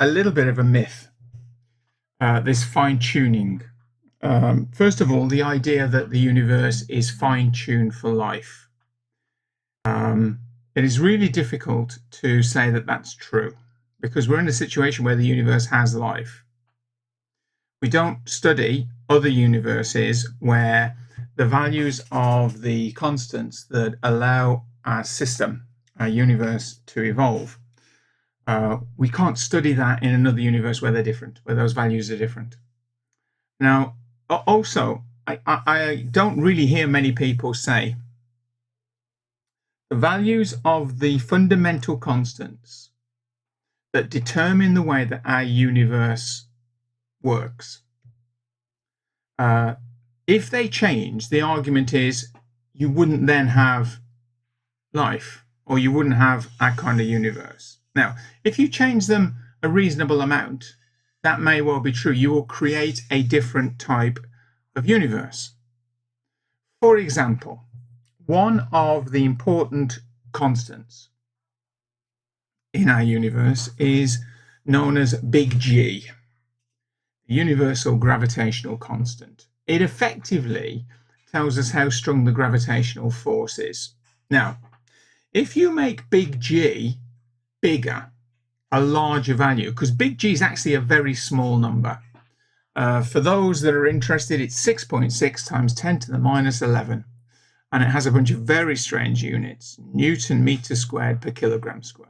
a little bit of a myth, this fine-tuning. First of all, the idea that the universe is fine-tuned for life. It is really difficult to say that that's true, because we're in a situation where the universe has life. We don't study other universes where the values of the constants that allow our system, our universe, to evolve. We can't study that in another universe where they're different, where those values are different. Now, also, I don't really hear many people say the values of the fundamental constants that determine the way that our universe works. If they change, the argument is you wouldn't then have life, or you wouldn't have our kind of universe. Now, if you change them a reasonable amount, that may well be true. You will create a different type of universe. For example, one of the important constants in our universe is known as big G, the universal gravitational constant. It effectively tells us how strong the gravitational force is. Now, if you make big G bigger, a larger value, because big G is actually a very small number. For those that are interested, it's 6.6 times 10 to the minus 11. And it has a bunch of very strange units, Newton meter squared per kilogram squared.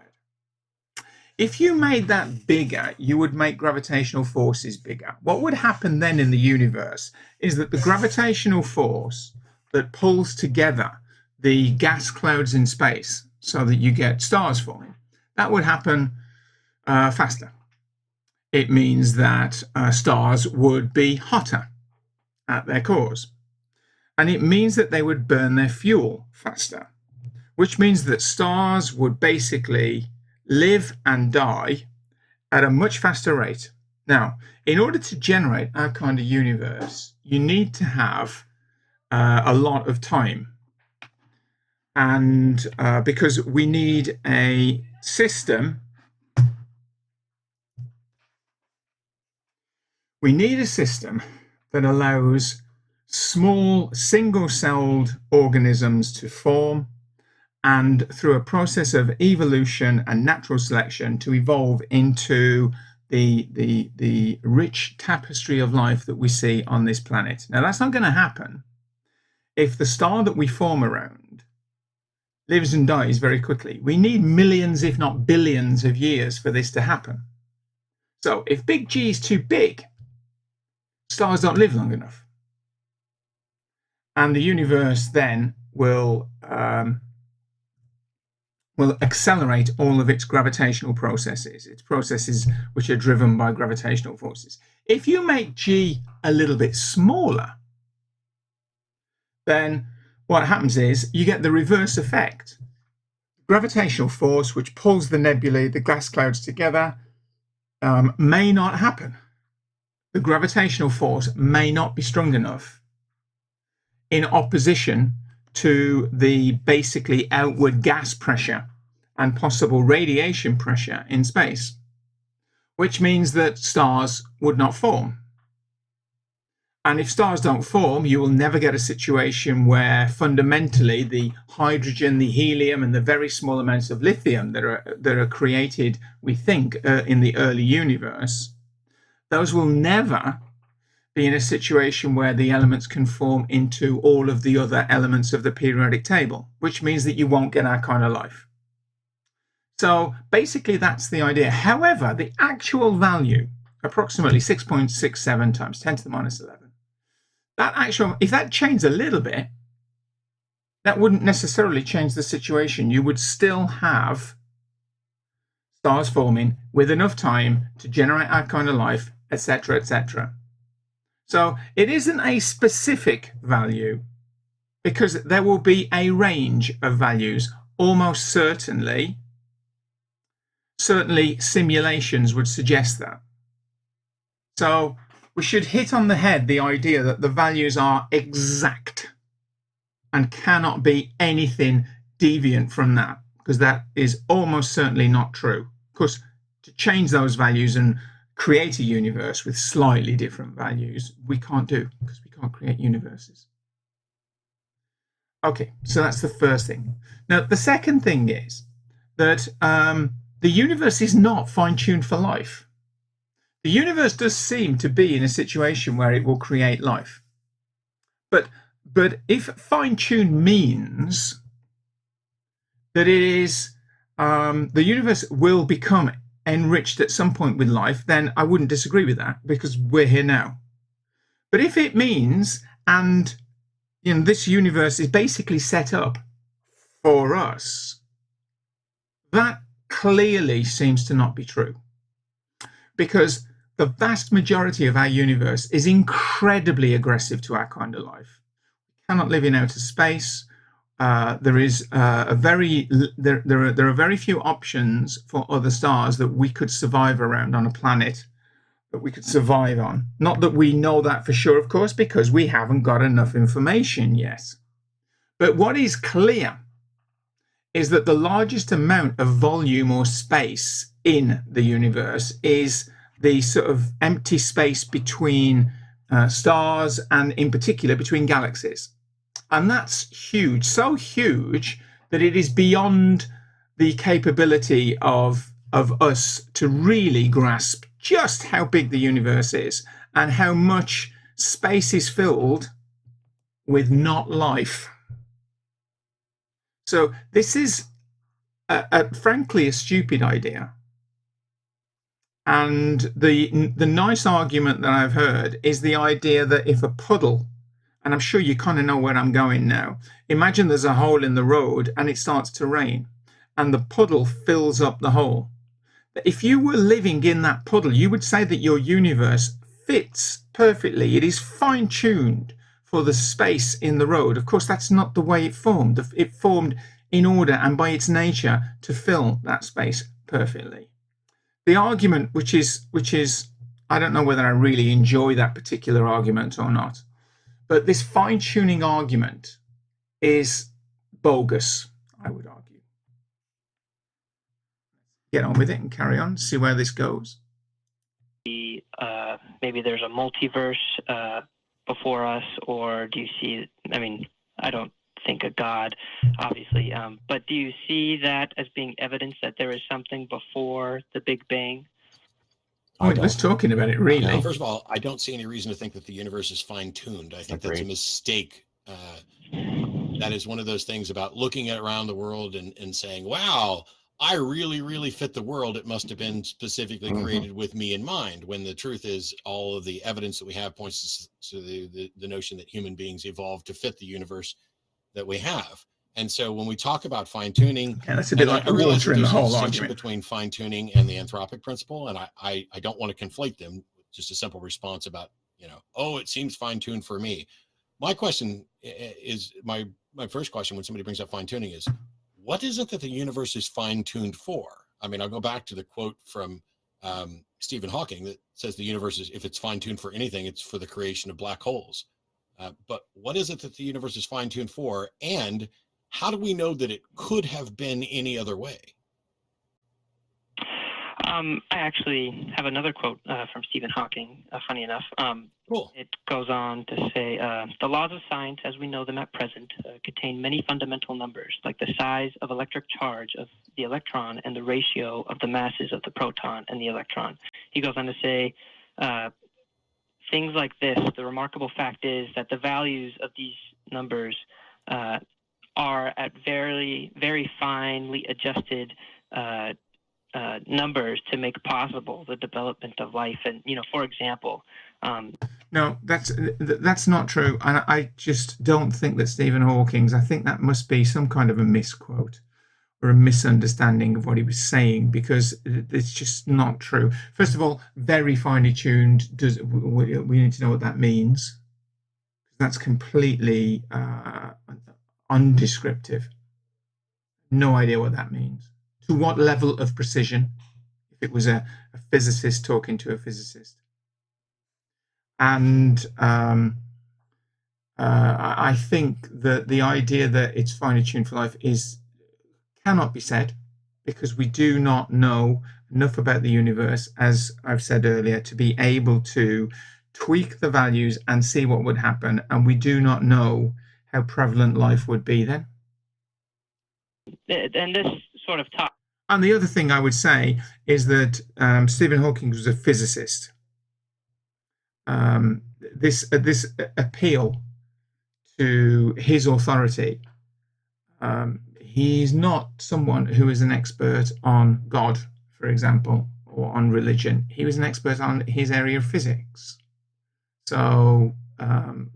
If you made that bigger, you would make gravitational forces bigger. What would happen then in the universe is that the gravitational force that pulls together the gas clouds in space so that you get stars forming, that would happen faster. It means that stars would be hotter at their cores. And it means that they would burn their fuel faster, which means that stars would basically live and die at a much faster rate. Now, in order to generate our kind of universe, you need to have a lot of time. And because we need a system, that allows small single-celled organisms to form, and through a process of evolution and natural selection to evolve into the rich tapestry of life that we see on this planet. Now, that's not going to happen if the star that we form around lives and dies very quickly. We need millions, if not billions, of years for this to happen. So if big G is too big, stars don't live long enough. And the universe then will accelerate all of its gravitational processes, its processes which are driven by gravitational forces. If you make G a little bit smaller, then what happens is you get the reverse effect. Gravitational force, which pulls the nebulae, the gas clouds together, may not happen. The gravitational force may not be strong enough in opposition to the basically outward gas pressure and possible radiation pressure in space, which means that stars would not form. And if stars don't form, you will never get a situation where fundamentally the hydrogen, the helium, and the very small amounts of lithium that are created, we think, in the early universe, those will never be in a situation where the elements can form into all of the other elements of the periodic table, which means that you won't get our kind of life. So basically that's the idea. However, the actual value, approximately 6.67 times 10 to the minus 11, that actual, if that changed a little bit, that wouldn't necessarily change the situation. You would still have stars forming with enough time to generate our kind of life, etc., etc. So it isn't a specific value, because there will be a range of values. Almost certainly simulations would suggest that. So we should hit on the head the idea that the values are exact and cannot be anything deviant from that, because that is almost certainly not true. Of course, to change those values and create a universe with slightly different values, we can't do, because we can't create universes. Okay, so that's the first thing. Now, the second thing is that the universe is not fine-tuned for life. The universe does seem to be in a situation where it will create life. But if fine-tuned means that it is the universe will become enriched at some point with life, then I wouldn't disagree with that, because we're here now. But if it means, and this universe is basically set up for us, that clearly seems to not be true, because the vast majority of our universe is incredibly aggressive to our kind of life. We cannot live in outer space. There are very few options for other stars that we could survive around on a planet that we could survive on. Not that we know that for sure, of course, because we haven't got enough information yet. But what is clear is that the largest amount of volume or space in the universe is the sort of empty space between stars, and in particular between galaxies. And that's huge, so huge that it is beyond the capability of us to really grasp just how big the universe is and how much space is filled with not life. So this is frankly a stupid idea. And the nice argument that I've heard is the idea that if a puddle, and I'm sure you kind of know where I'm going now, imagine there's a hole in the road and it starts to rain and the puddle fills up the hole. If you were living in that puddle, you would say that your universe fits perfectly. It is fine-tuned for the space in the road. Of course, that's not the way it formed. It formed in order and by its nature to fill that space perfectly. The argument, which is, I don't know whether I really enjoy that particular argument or not, but this fine-tuning argument is bogus, I would argue. Get on with it and carry on, see where this goes. Maybe there's a multiverse before us, or do you see, I mean, I don't think a God, obviously, but do you see that as being evidence that there is something before the Big Bang? Let's talking about it, really. No, first of all, I don't see any reason to think that the universe is fine-tuned. I think that's a mistake. That is one of those things about looking at around the world and saying, wow, I really, really fit the world. It must have been specifically created with me in mind, when the truth is all of the evidence that we have points to the notion that human beings evolved to fit the universe that we have. And so when we talk about fine-tuning, that's a bit like I realize water in the whole distinction argument between fine-tuning and the anthropic principle, and I don't want to conflate them. Just a simple response about, oh, it seems fine-tuned for me. My question is, my first question when somebody brings up fine-tuning is, what is it that the universe is fine-tuned for? I mean, I'll go back to the quote from Stephen Hawking that says the universe is, if it's fine-tuned for anything, it's for the creation of black holes. But what is it that the universe is fine-tuned for? And how do we know that it could have been any other way? I actually have another quote from Stephen Hawking, funny enough. Cool. It goes on to say, the laws of science as we know them at present contain many fundamental numbers, like the size of electric charge of the electron and the ratio of the masses of the proton and the electron. He goes on to say, things like this, the remarkable fact is that the values of these numbers are at very, very finely adjusted numbers to make possible the development of life. And, for example... No, that's not true. And I just don't think that Stephen Hawking's, I think that must be some kind of a misquote or a misunderstanding of what he was saying, because it's just not true. First of all, very finely tuned, we need to know what that means. That's completely undescriptive. No idea what that means. To what level of precision, if it was a physicist talking to a physicist. And I think that the idea that it's finely tuned for life cannot be said, because we do not know enough about the universe, as I've said earlier, to be able to tweak the values and see what would happen. And we do not know how prevalent life would be then. And this sort of talk. And the other thing I would say is that Stephen Hawking was a physicist. This appeal to his authority, he's not someone who is an expert on God, for example, or on religion. He was an expert on his area of physics. So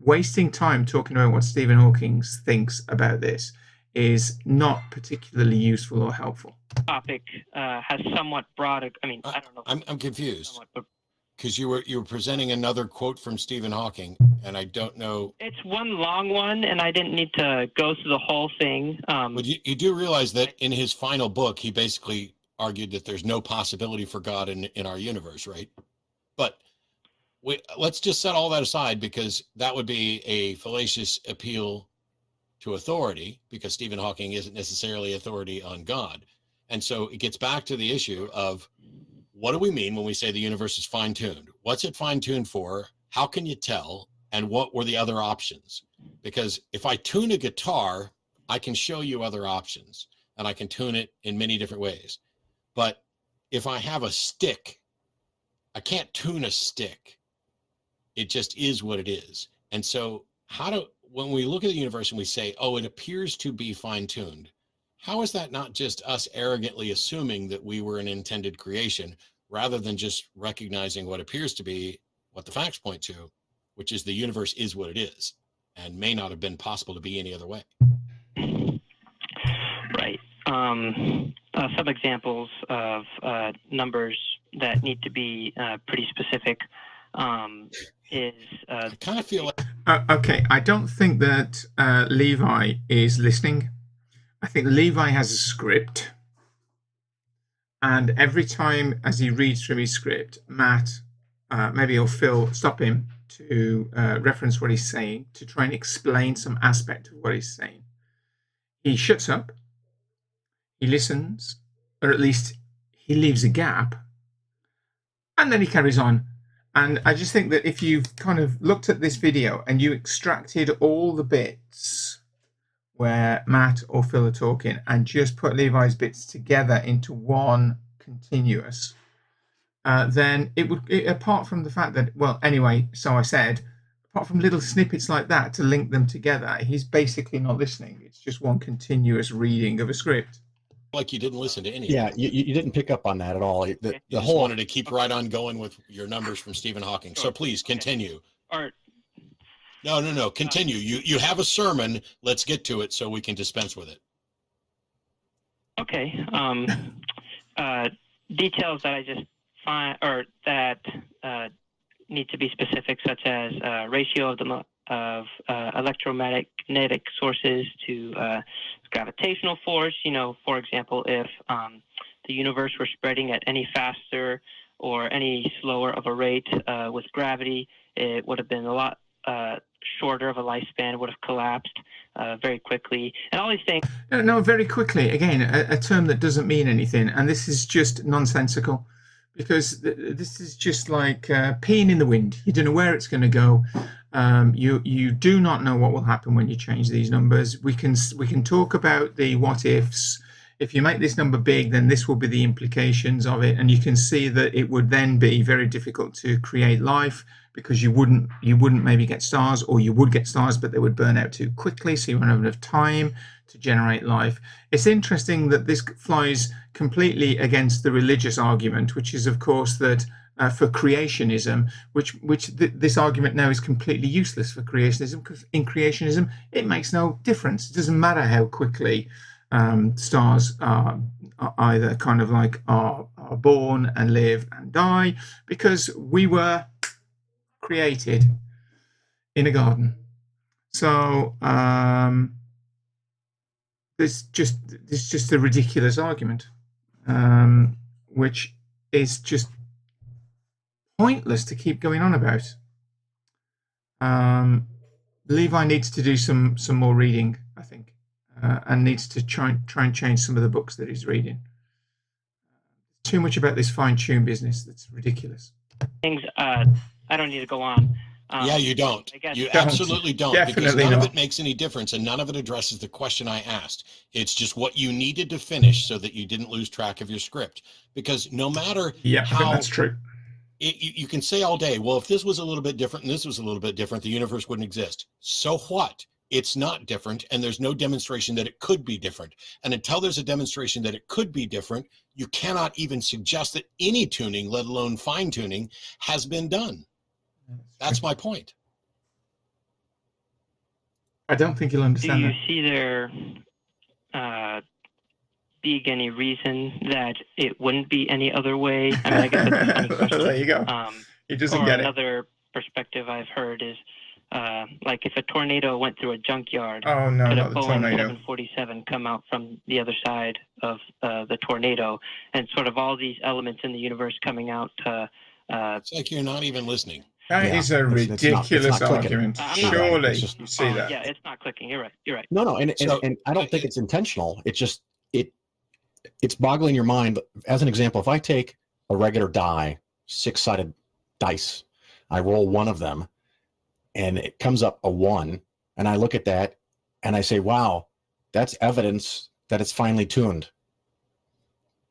wasting time talking about what Stephen Hawking thinks about this is not particularly useful or helpful. Topic has somewhat broad. I mean, I don't know. I'm confused Somewhat, because you were presenting another quote from Stephen Hawking, and I don't know. it's one long one, and I didn't need to go through the whole thing. But you do realize that in his final book, he basically argued that there's no possibility for God in our universe, right? But let's just set all that aside, because that would be a fallacious appeal to authority, because Stephen Hawking isn't necessarily authority on God. And so it gets back to the issue of, what do we mean when we say the universe is fine-tuned? What's it fine-tuned for? How can you tell? And what were the other options? Because if I tune a guitar, I can show you other options, and I can tune it in many different ways. But if I have a stick, I can't tune a stick. It just is what it is. And so when we look at the universe and we say, oh, it appears to be fine-tuned, how is that not just us arrogantly assuming that we were an intended creation, rather than just recognizing what appears to be what the facts point to, which is the universe is what it is and may not have been possible to be any other way? Right. Some examples of numbers that need to be pretty specific is. I kind of feel like. Okay, I don't think that Levi is listening. I think Levi has a script, and every time as he reads through his script, Matt, maybe or Phil, stop him to reference what he's saying, to try and explain some aspect of what he's saying. He shuts up, he listens, or at least he leaves a gap, and then he carries on. And I just think that if you've kind of looked at this video and you extracted all the bits where Matt or Phil are talking and just put Levi's bits together into one continuous, then it would, apart from the fact that, well, anyway, so I said, apart from little snippets like that to link them together, he's basically not listening. It's just one continuous reading of a script. Like you didn't listen to any. Yeah, you didn't pick up on that at all. You just wanted to keep right on going with your numbers from Stephen Hawking. So please continue. Or No. Continue. You have a sermon. Let's get to it so we can dispense with it. okay. Details that I just find, or that need to be specific, such as ratio of electromagnetic sources to gravitational force. For example, if the universe were spreading at any faster or any slower of a rate with gravity, it would have been a lot shorter of a lifespan. It would have collapsed very quickly, and all these things. No, very quickly. Again, a term that doesn't mean anything, and this is just nonsensical, because this is just like peeing in the wind. You don't know where it's going to go. You do not know what will happen when you change these numbers. We can talk about the what ifs. If you make this number big, then this will be the implications of it, and you can see that it would then be very difficult to create life, because you wouldn't maybe get stars, or you would get stars, but they would burn out too quickly, so you won't have enough time to generate life. It's interesting that this flies completely against the religious argument, which is, of course, that for creationism, which this argument now is completely useless for creationism, because in creationism it makes no difference. It doesn't matter how quickly stars are either kind of like are born and live and die, because we were created in a garden. So there's just a ridiculous argument, which is just pointless to keep going on about. Levi needs to do some more reading, I think, and needs to try and change some of the books that he's reading. Too much about this fine-tune business. That's ridiculous. Things I don't need to go on, Yeah, you don't. I guess You Don't. absolutely don't, because Definitely none of not. it makes any difference, and none of it addresses the question I asked. It's just what you needed to finish so that you didn't lose track of your script. Because no matter Yeah, I think how that's true. you can say all day, well, if this was a little bit different and this was a little bit different, the universe wouldn't exist. So what? It's not different, and there's no demonstration that it could be different. And until there's a demonstration that it could be different, you cannot even suggest that any tuning, let alone fine tuning, has been done. That's my point. I don't think you'll Do understand you that. see there being any reason that it wouldn't be any other way? I mean, I guess that's a funny question. There you go. He doesn't Or get it. another perspective I've heard is like if a tornado went through a junkyard, Oh no, could a not the Boeing tornado. 747 come out from the other side of the tornado, and sort of all these elements in the universe coming out to It's like you're not even listening. That Yeah, is a it's not ridiculous clicking. argument. I'm not- Surely It's just- you see that. Yeah, it's not clicking. You're right. You're right. No, and So- I don't think it's intentional. It's just it's boggling your mind. As an example, if I take a regular die, 6-sided dice, I roll one of them, and it comes up a 1, and I look at that, and I say, "Wow, that's evidence that it's finely tuned."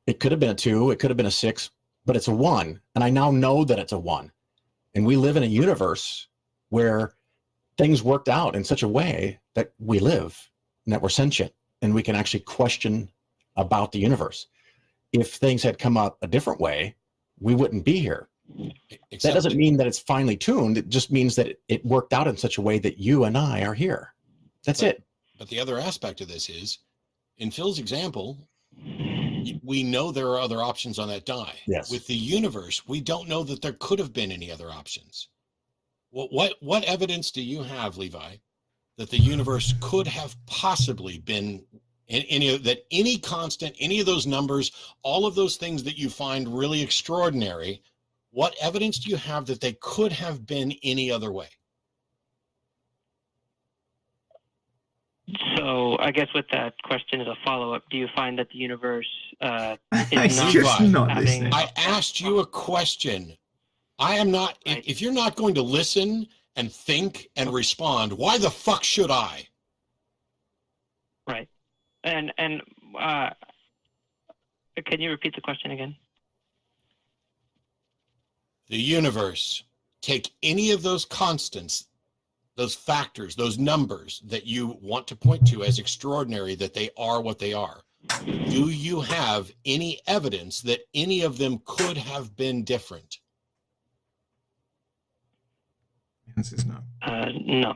It could have been a 2, it could have been a 6, but it's a 1, and I now know that it's a 1. And we live in a universe where things worked out in such a way that we live and that we're sentient and we can actually question about the universe. If things had come out a different way, we wouldn't be here. That doesn't mean that it's finely tuned. It just means that it worked out in such a way that you and I are here. That's it. But the other aspect of this is, in Phil's example, we know there are other options on that die. Yes. With the universe, we don't know that there could have been any other options. What evidence do you have, Levi, that the universe could have possibly been any constant, any of those numbers, all of those things that you find really extraordinary? What evidence do you have that they could have been any other way? So I guess with that question as a follow-up, do you find that the universe He's is just not having- listening. I asked you a question. I am not, Right. if you're not going to listen and think and respond, why the fuck should I? Right. And can you repeat the question again? The universe, take any of those constants, those factors, those numbers that you want to point to as extraordinary, that they are what they are. Do you have any evidence that any of them could have been different? The answer is no. No.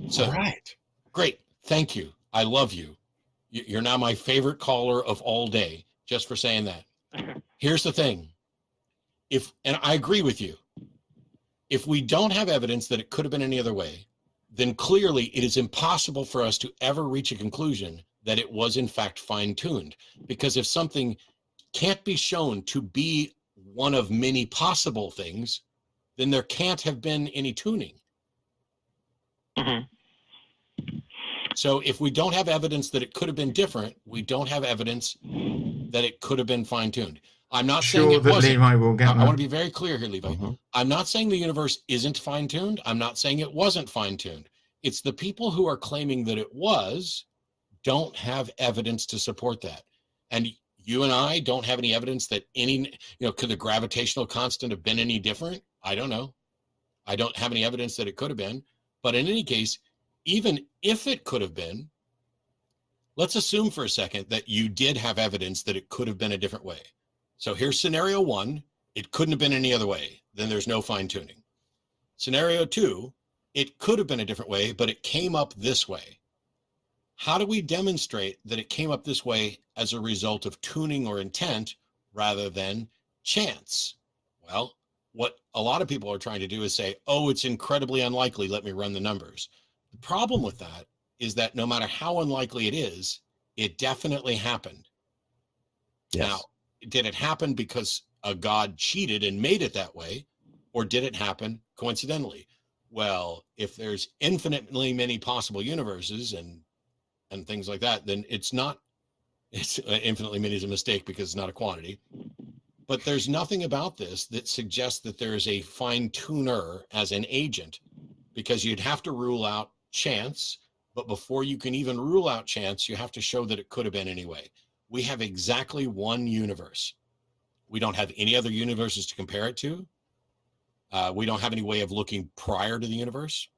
So, Right. great. Thank you. I love you. You're now my favorite caller of all day, just for saying that. Here's the thing. And I agree with you. If we don't have evidence that it could have been any other way, then clearly it is impossible for us to ever reach a conclusion that it was in fact fine-tuned. Because if something can't be shown to be one of many possible things, then there can't have been any tuning. Mhm. So if we don't have evidence that it could have been different, we don't have evidence that it could have been fine-tuned. I'm not saying Sure it that wasn't. Levi will get I want to that. be very clear here, Levi. Mhm. I'm not saying the universe isn't fine-tuned. I'm not saying it wasn't fine-tuned. It's the people who are claiming that it was don't have evidence to support that. And you and I don't have any evidence that could the gravitational constant have been any different? I don't know. I don't have any evidence that it could have been. But in any case, even if it could have been, let's assume for a second that you did have evidence that it could have been a different way. So here's scenario 1. It couldn't have been any other way. Then there's no fine tuning. Scenario 2, it could have been a different way, but it came up this way. How do we demonstrate that it came up this way as a result of tuning or intent rather than chance? Well, what a lot of people are trying to do is say, oh, it's incredibly unlikely. Let me run the numbers. The problem with that is that no matter how unlikely it is, it definitely happened. Yes. Now, did it happen because a god cheated and made it that way, or did it happen coincidentally? Well, if there's infinitely many possible universes and things like that, then it's infinitely many is a mistake because it's not a quantity. But there's nothing about this that suggests that there is a fine tuner as an agent, because you'd have to rule out chance. But before you can even rule out chance, you have to show that it could have been anyway. We have exactly one universe. We don't have any other universes to compare it to. We don't have any way of looking prior to the universe.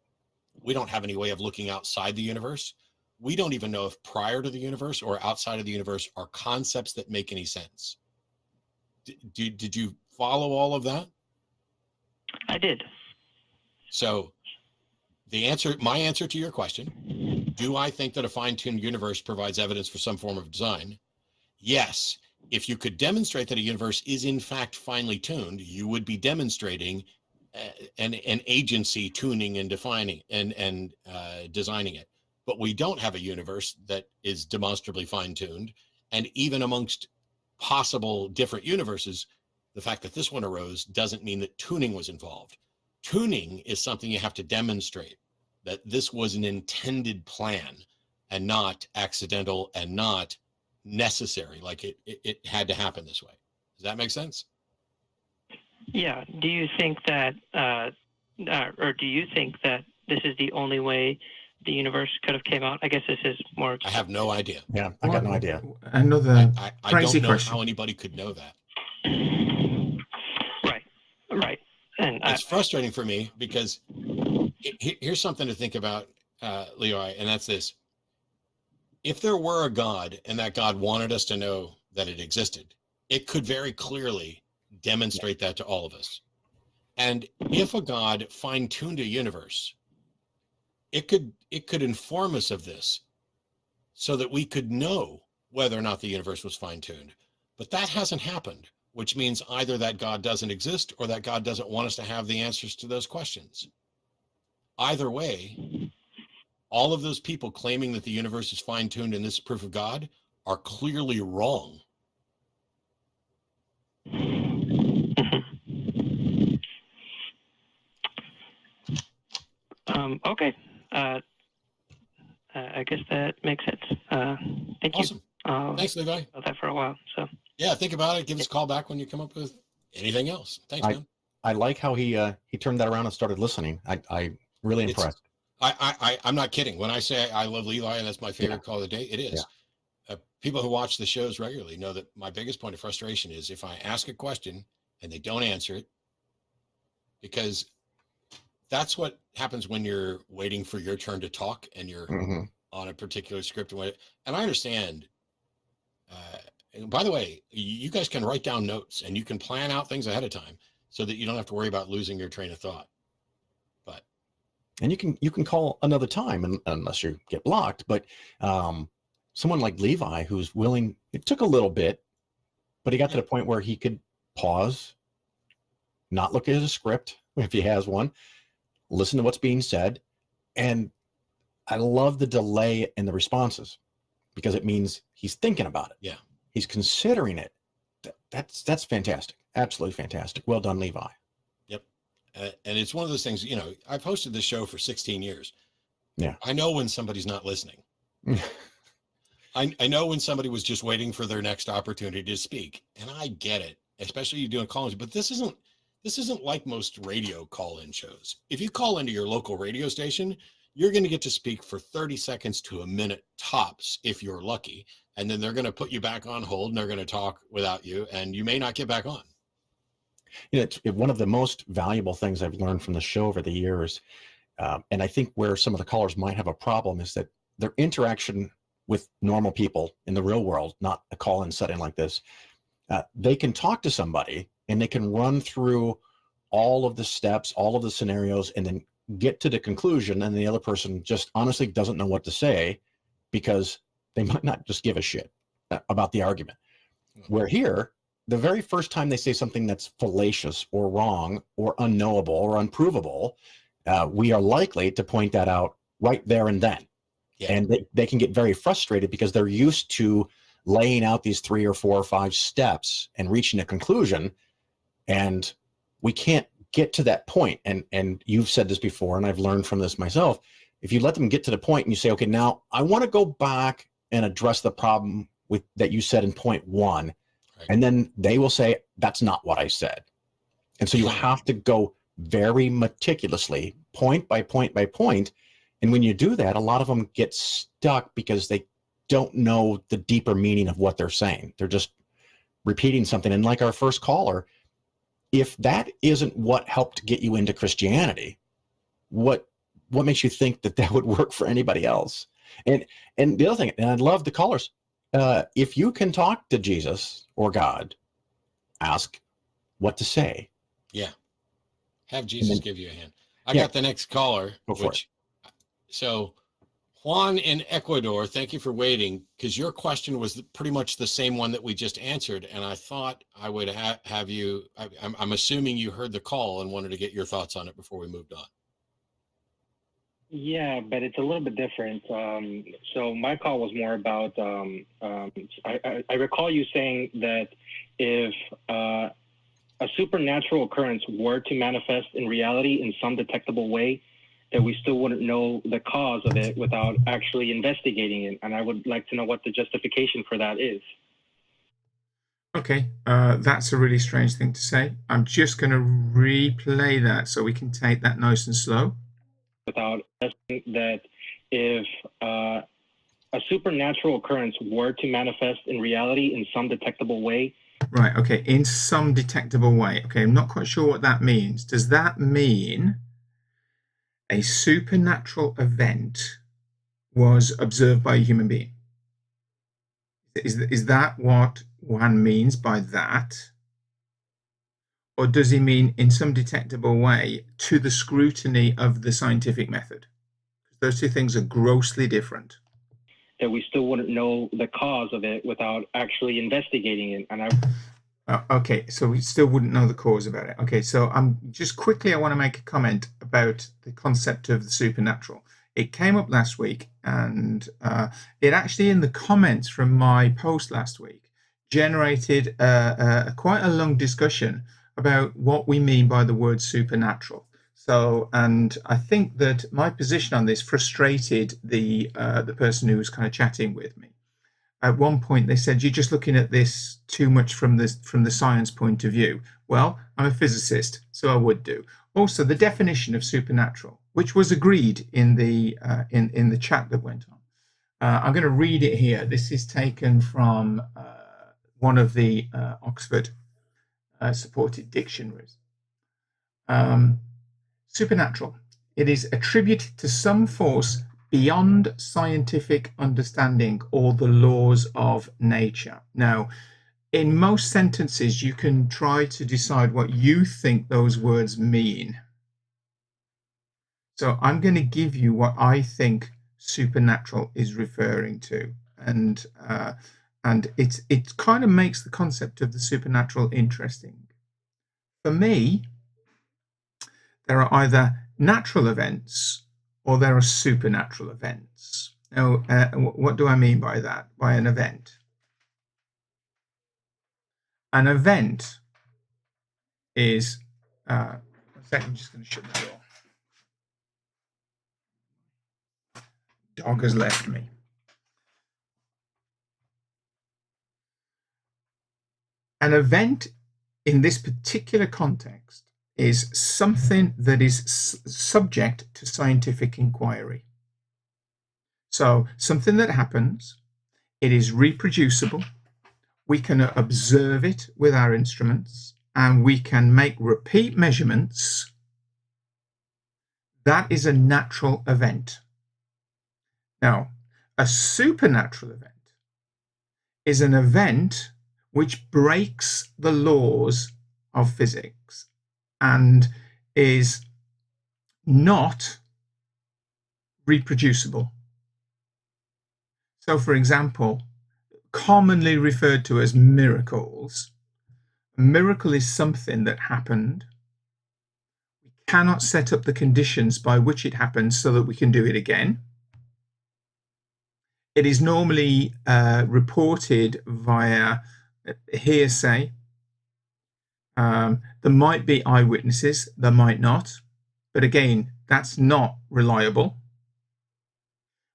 We don't have any way of looking outside the universe. We don't even know if prior to the universe or outside of the universe are concepts that make any sense. Did you follow all of that? I did. So my answer to your question, do I think that a fine-tuned universe provides evidence for some form of design? Yes. If you could demonstrate that a universe is in fact finely tuned, you would be demonstrating an agency tuning and defining and designing it. But we don't have a universe that is demonstrably fine-tuned. And even amongst possible different universes, the fact that this one arose doesn't mean that tuning was involved. Tuning is something you have to demonstrate, that this was an intended plan and not accidental and not necessary, like it had to happen this way. Does that make sense? Yeah. Do you think that, or do you think that this is the only way the universe could have came out? I guess this is more. I have no idea. Yeah, I got no idea. Another I crazy don't know question. how anybody could know that. Right. And It's frustrating for me because here's something to think about, Levi, and that's this. If there were a God and that God wanted us to know that it existed, it could very clearly demonstrate that to all of us. And if a God fine-tuned a universe, it could inform us of this so that we could know whether or not the universe was fine-tuned. But that hasn't happened, which means either that God doesn't exist or that God doesn't want us to have the answers to those questions. Either way, all of those people claiming that the universe is fine-tuned and this is proof of God are clearly wrong. Okay. I guess that makes sense. Thank Awesome. you. Thanks, Levi. About that for a while. So. Yeah, think about it. Give us a call back when you come up with anything else. Thanks, man. I like how he turned that around and started listening. I really impressed. I'm not kidding. When I say I love Levi and that's my favorite call of the day, it is. Yeah. People who watch the shows regularly know that my biggest point of frustration is if I ask a question and they don't answer it, because that's what happens when you're waiting for your turn to talk and you're on a particular script. And I understand. And by the way, you guys can write down notes and you can plan out things ahead of time so that you don't have to worry about losing your train of thought. And you can call another time unless you get blocked. But someone like Levi, who's willing, it took a little bit, but he got to the point where he could pause, not look at his script if he has one, listen to what's being said. And I love the delay in the responses because it means he's thinking about it. Yeah. He's considering it. That's fantastic. Absolutely fantastic. Well done, Levi. And it's one of those things, I've hosted this show for 16 years. Yeah. I know when somebody's not listening. I know when somebody was just waiting for their next opportunity to speak. And I get it, especially you doing call-ins, but this isn't like most radio call-in shows. If you call into your local radio station, you're going to get to speak for 30 seconds to a minute tops if you're lucky. And then they're going to put you back on hold and they're going to talk without you and you may not get back on. It's one of the most valuable things I've learned from the show over the years, and I think where some of the callers might have a problem is that their interaction with normal people in the real world, not a call-in setting like this, they can talk to somebody and they can run through all of the steps, all of the scenarios, and then get to the conclusion, and the other person just honestly doesn't know what to say because they might not just give a shit about the argument. Where here, the very first time they say something that's fallacious or wrong or unknowable or unprovable, we are likely to point that out right there and then. Yeah. And they can get very frustrated because they're used to laying out these 3 or 4 or 5 steps and reaching a conclusion. And we can't get to that point. And you've said this before, and I've learned from this myself. If you let them get to the point and you say, okay, now I want to go back and address the problem that you said in point 1. And then they will say, that's not what I said. And so you have to go very meticulously, point by point by point. And when you do that, a lot of them get stuck because they don't know the deeper meaning of what they're saying. They're just repeating something. And like our first caller, if that isn't what helped get you into Christianity, what makes you think that that would work for anybody else? And the other thing, and I love the callers, if you can talk to Jesus or God, ask what to say. Yeah. Have Jesus give you a hand. I got the next caller. Go for it. So Juan in Ecuador, thank you for waiting, because your question was pretty much the same one that we just answered. And I thought I would have you, I'm assuming you heard the call and wanted to get your thoughts on it before we moved on. Yeah, but it's a little bit different. So my call was more about, I recall you saying that if a supernatural occurrence were to manifest in reality in some detectable way, that we still wouldn't know the cause of it without actually investigating it. And I would like to know what the justification for that is. Okay, that's a really strange thing to say. I'm just going to replay that so we can take that nice and slow. Without that, if a supernatural occurrence were to manifest in reality in some detectable way. Right, okay, in some detectable way. Okay, I'm not quite sure what that means. Does that mean a supernatural event was observed by a human being? Is that what one means by that? Or does he mean in some detectable way to the scrutiny of the scientific method? Those two things are grossly different. That we still wouldn't know the cause of it without actually investigating it. And okay, so we still wouldn't know the cause about it. Okay, so I want to make a comment about the concept of the supernatural. It came up last week, and it actually, in the comments from my post last week, generated quite a long discussion about what we mean by the word supernatural. So, and I think that my position on this frustrated the person who was kind of chatting with me. At one point, they said, "You're just looking at this too much from the science point of view." Well, I'm a physicist, so I would do. Also, the definition of supernatural, which was agreed in the chat that went on. I'm going to read it here. This is taken from one of the Oxford supported dictionaries. Supernatural. It is attributed to some force beyond scientific understanding or the laws of nature. Now, in most sentences, you can try to decide what you think those words mean. So I'm going to give you what I think supernatural is referring to, and it kind of makes the concept of the supernatural interesting. For me, there are either natural events or there are supernatural events. Now, what do I mean by that, by an event? An event is, one second, I'm just going to shut the door. Dog has left me. An event in this particular context is something that is subject to scientific inquiry. So something that happens, it is reproducible, we can observe it with our instruments, and we can make repeat measurements. That is a natural event. Now, a supernatural event is an event which breaks the laws of physics and is not reproducible. So, for example, commonly referred to as miracles, a miracle is something that happened. We cannot set up the conditions by which it happens so that we can do it again. It is normally reported via hearsay. There might be eyewitnesses, there might not, but again, that's not reliable.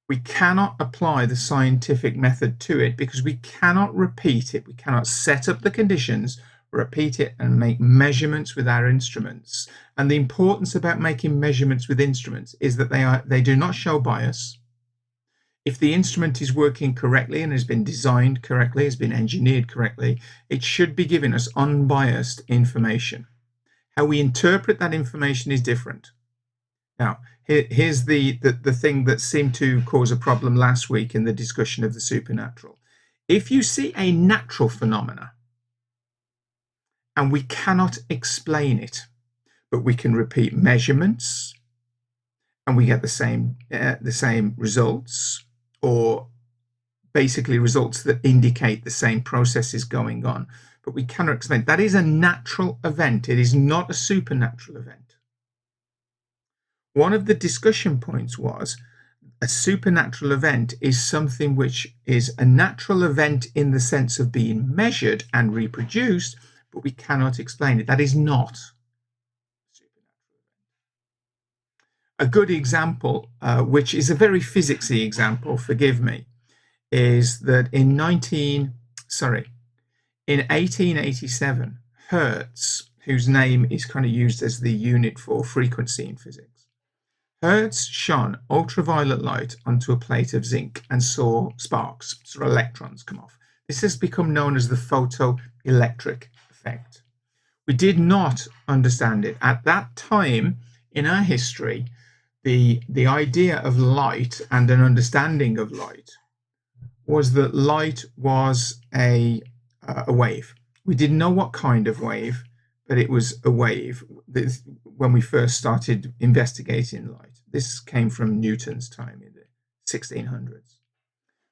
We cannot apply the scientific method to it because we cannot repeat it. We cannot set up the conditions, repeat it, and make measurements with our instruments. And the importance about making measurements with instruments is that they do not show bias. If the instrument is working correctly and has been designed correctly, has been engineered correctly, it should be giving us unbiased information. How we interpret that information is different. Now, here's the thing that seemed to cause a problem last week in the discussion of the supernatural. If you see a natural phenomena and we cannot explain it, but we can repeat measurements and we get the same results, or basically results that indicate the same process is going on, but we cannot explain. That is a natural event. It is not a supernatural event. One of the discussion points was a supernatural event is something which is a natural event in the sense of being measured and reproduced, but we cannot explain it. That is not a supernatural event. A good example, which is a very physicsy example, forgive me, is that in 1887, Hertz, whose name is kind of used as the unit for frequency in physics, Hertz shone ultraviolet light onto a plate of zinc and saw sparks, sort of electrons come off. This has become known as the photoelectric effect. We did not understand it. At that time in our history, the idea of light and an understanding of light was that light was a wave. We didn't know what kind of wave, but it was a wave. When we first started investigating light, this came from Newton's time in the 1600s.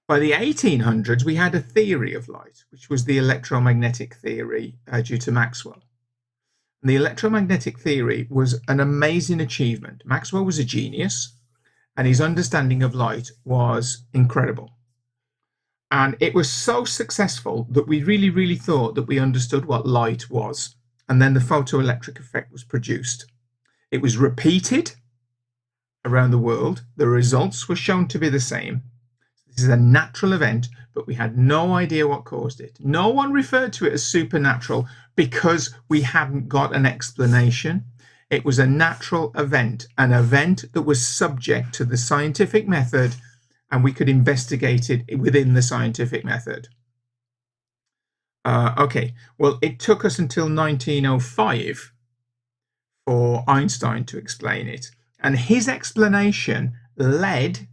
By the 1800s, we had a theory of light, which was the electromagnetic theory due to Maxwell. And the electromagnetic theory was an amazing achievement. Maxwell was a genius, and his understanding of light was incredible. And it was so successful that we really, really thought that we understood what light was. And then the photoelectric effect was produced. It was repeated around the world. The results were shown to be the same. This is a natural event, but we had no idea what caused it. No one referred to it as supernatural because we hadn't got an explanation. It was a natural event, an event that was subject to the scientific method, and we could investigate it within the scientific method. Okay, well, it took us until 1905 for Einstein to explain it. And his explanation led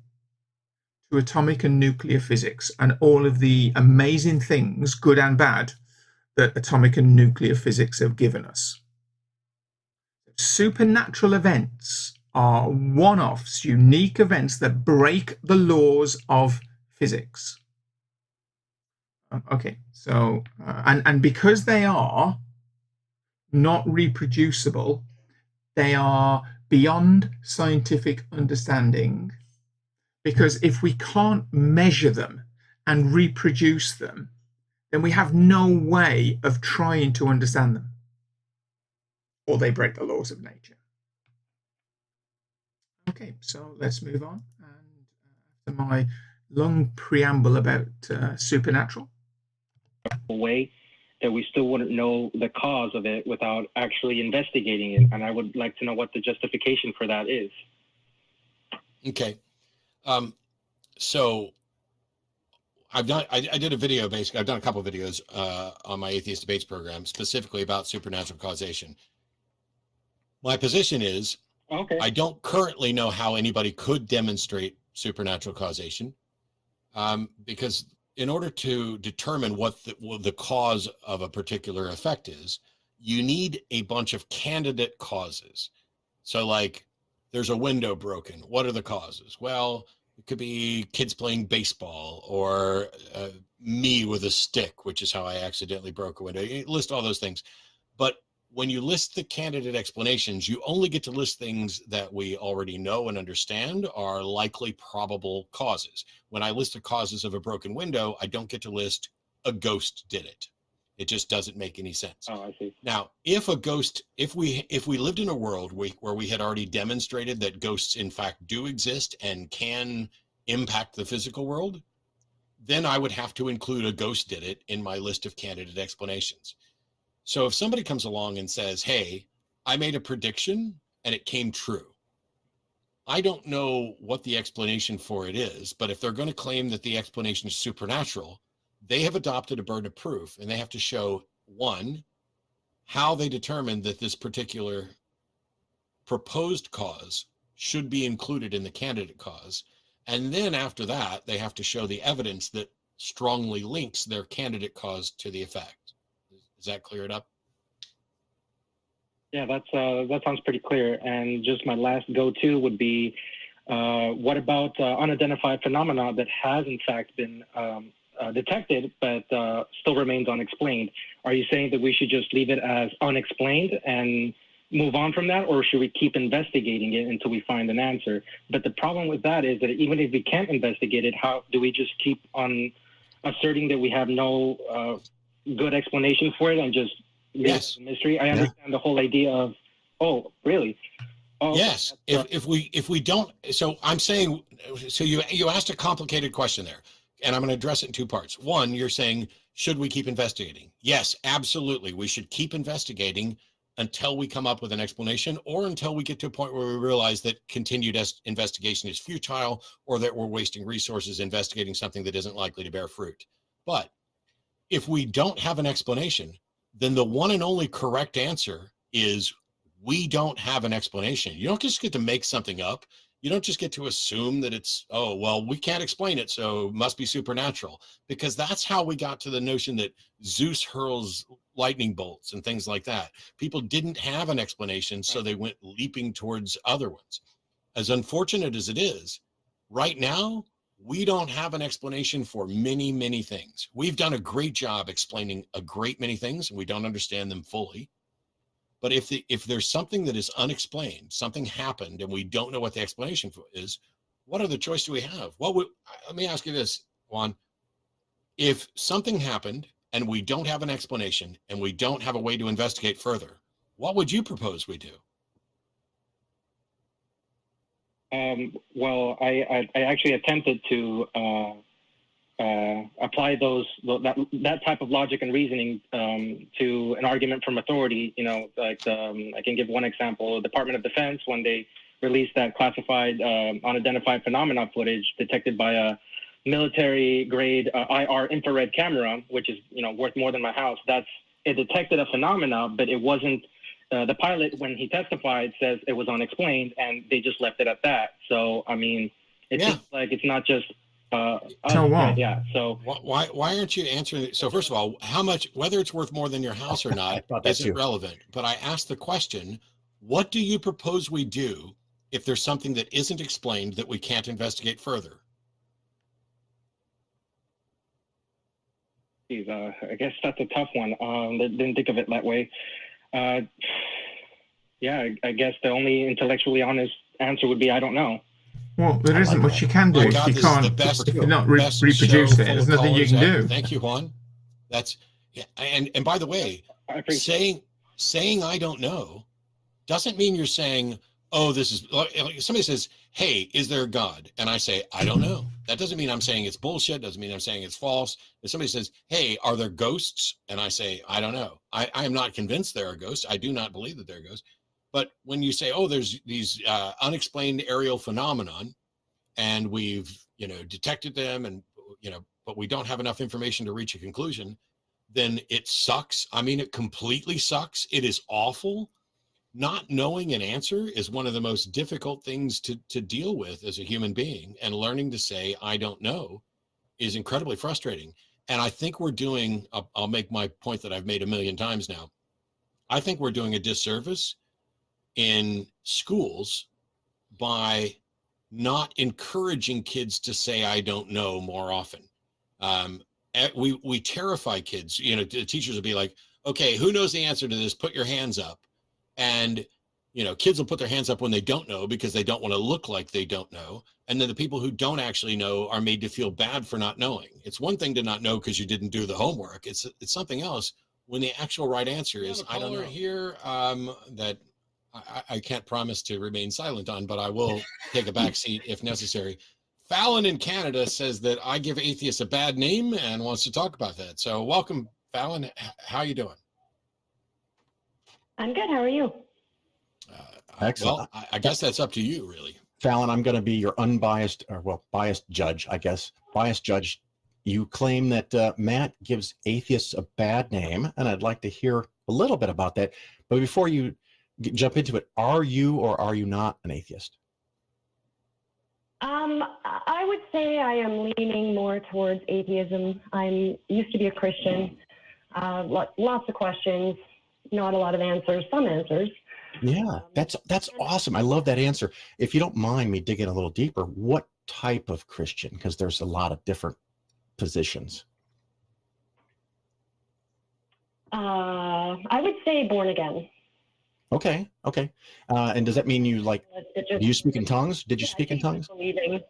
to atomic and nuclear physics and all of the amazing things, good and bad, that atomic and nuclear physics have given us. Supernatural events are one-offs, unique events that break the laws of physics. Okay, so, and because they are not reproducible, they are beyond scientific understanding, because if we can't measure them and reproduce them, then we have no way of trying to understand them, or they break the laws of nature. Okay, so let's move on. And after my long preamble about supernatural, way that we still wouldn't know the cause of it without actually investigating it. And I would like to know what the justification for that is. Okay. So I did a video, basically, I've done a couple of videos on my Atheist Debates program, specifically about supernatural causation. My position is, Okay. I don't currently know how anybody could demonstrate supernatural causation, because in order to determine what the cause of a particular effect is, you need a bunch of candidate causes. So like, there's a window broken. What are the causes? Well, it could be kids playing baseball, or me with a stick, which is how I accidentally broke a window. You list all those things. But when you list the candidate explanations, you only get to list things that we already know and understand are likely probable causes. When I list the causes of a broken window, I don't get to list a ghost did it. It just doesn't make any sense. Oh, I see. Now, if we lived in a world where we had already demonstrated that ghosts in fact do exist and can impact the physical world, then I would have to include a ghost did it in my list of candidate explanations. So if somebody comes along and says, hey, I made a prediction and it came true, I don't know what the explanation for it is, but if they're going to claim that the explanation is supernatural, they have adopted a burden of proof, and they have to show, one, how they determined that this particular proposed cause should be included in the candidate cause. And then after that, they have to show the evidence that strongly links their candidate cause to the effect. Does that clear it up? Yeah, that sounds pretty clear. And just my last go-to would be, what about unidentified phenomena that has in fact been detected, but still remains unexplained? Are you saying that we should just leave it as unexplained and move on from that, or should we keep investigating it until we find an answer? But the problem with that is that even if we can't investigate it, how do we just keep on asserting that we have no good explanation for it and just Yes. mystery? I understand the whole idea of, oh, really? Oh, yes. If we don't, so I'm saying, so you asked a complicated question there, and I'm going to address it in two parts. One, you're saying, should we keep investigating? Yes, absolutely. We should keep investigating until we come up with an explanation, or until we get to a point where we realize that continued investigation is futile, or that we're wasting resources investigating something that isn't likely to bear fruit. But if we don't have an explanation, then the one and only correct answer is we don't have an explanation. You don't just get to make something up. You don't just get to assume that it's, oh, well, we can't explain it, so it must be supernatural, because that's how we got to the notion that Zeus hurls lightning bolts and things like that. People didn't have an explanation, so they went leaping towards other ones. As unfortunate as it is, right now, we don't have an explanation for many, many things. We've done a great job explaining a great many things, and we don't understand them fully. But if there's something that is unexplained, something happened, and we don't know what the explanation for is, what other choice do we have? Let me ask you this, Juan. If something happened and we don't have an explanation and we don't have a way to investigate further, what would you propose we do? Well, I actually attempted to apply that type of logic and reasoning to an argument from authority. You know, like I can give one example: the Department of Defense, when they released that classified unidentified phenomena footage detected by a military-grade IR infrared camera, which is worth more than my house. It detected a phenomena, but it wasn't. The pilot, when he testified, says it was unexplained, and they just left it at that. So, I mean, it seems like it's not just. So what? Yeah. So why aren't you answering? So first of all, how much, whether it's worth more than your house or not, isn't relevant. But I asked the question: what do you propose we do if there's something that isn't explained that we can't investigate further? Geez, I guess that's a tough one. Didn't think of it that way. Yeah, I guess the only intellectually honest answer would be I don't know. Well, there isn't much you can do if you can't. If you're not reproduce it, there's nothing you can do. Thank you, Juan. That's and by the way, saying I don't know doesn't mean you're saying, oh, this is. Somebody says, hey, is there a God? And I say, I don't know. That doesn't mean I'm saying it's bullshit. Doesn't mean I'm saying it's false. If somebody says, hey, are there ghosts? And I say, I don't know. I am not convinced there are ghosts. I do not believe that there are ghosts. But when you say, oh, there's these unexplained aerial phenomenon, and we've detected them, and but we don't have enough information to reach a conclusion, then it sucks. I mean, it completely sucks. It is awful. Not knowing an answer is one of the most difficult things to deal with as a human being, and learning to say, I don't know, is incredibly frustrating. And I think we're doing, I'll make my point that I've made a million times now. I think we're doing a disservice in schools by not encouraging kids to say, I don't know, more often. We terrify kids. The teachers will be like, okay, who knows the answer to this? Put your hands up. And, kids will put their hands up when they don't know, because they don't want to look like they don't know. And then the people who don't actually know are made to feel bad for not knowing. It's one thing to not know because you didn't do the homework. It's something else when the actual right answer is, I don't know. Here that I can't promise to remain silent on, but I will take a back seat if necessary. Fallon in Canada says that I give atheists a bad name and wants to talk about that. So welcome, Fallon. How you doing? I'm good. How are you? Excellent. Well, I guess that's up to you, really. Fallon, I'm going to be your unbiased, or well, biased judge, I guess. Biased judge. You claim that Matt gives atheists a bad name, and I'd like to hear a little bit about that. But before you jump into it, are you or are you not an atheist? I would say I am leaning more towards atheism. I used to be a Christian. Lots of questions, not a lot of answers, some answers. Yeah, that's awesome. I love that answer. If you don't mind me digging a little deeper, what type of Christian? Because there's a lot of different positions. I would say born again. Okay. And does that mean you do you speak in tongues? Did you speak in tongues? Believing.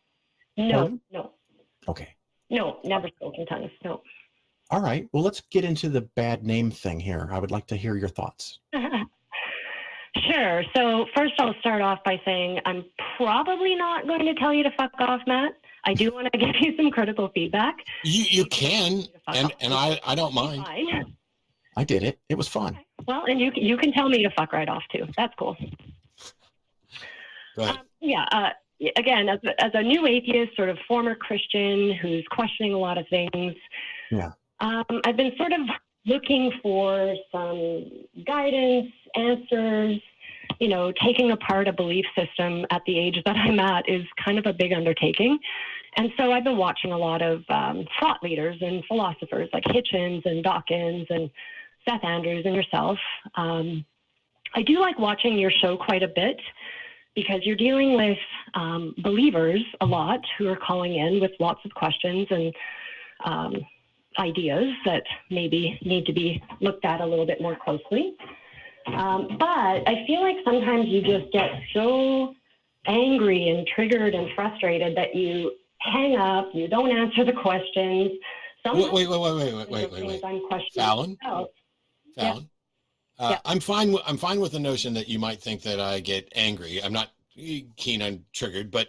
No, Pardon? no. Okay. No, never spoke in tongues. No. All right. Well, let's get into the bad name thing here. I would like to hear your thoughts. Sure. So first I'll start off by saying I'm probably not going to tell you to fuck off, Matt. I do want to give you some critical feedback. You can, and I don't mind. Fine. I did it. It was fun. Well, and you can tell me to fuck right off too. That's cool. Go ahead. Again, as a new atheist, sort of former Christian who's questioning a lot of things. Yeah. I've been sort of looking for some guidance, answers. You know, taking apart a belief system at the age that I'm at is kind of a big undertaking. And so I've been watching a lot of thought leaders and philosophers like Hitchens and Dawkins and Seth Andrews and yourself. I do like watching your show quite a bit because you're dealing with believers a lot who are calling in with lots of questions and ideas that maybe need to be looked at a little bit more closely. But I feel like sometimes you just get so angry and triggered and frustrated that you hang up, you don't answer the questions. Wait. Fallon? Fallon? Yeah. I'm fine with the notion that you might think that I get angry. I'm not keen on triggered, but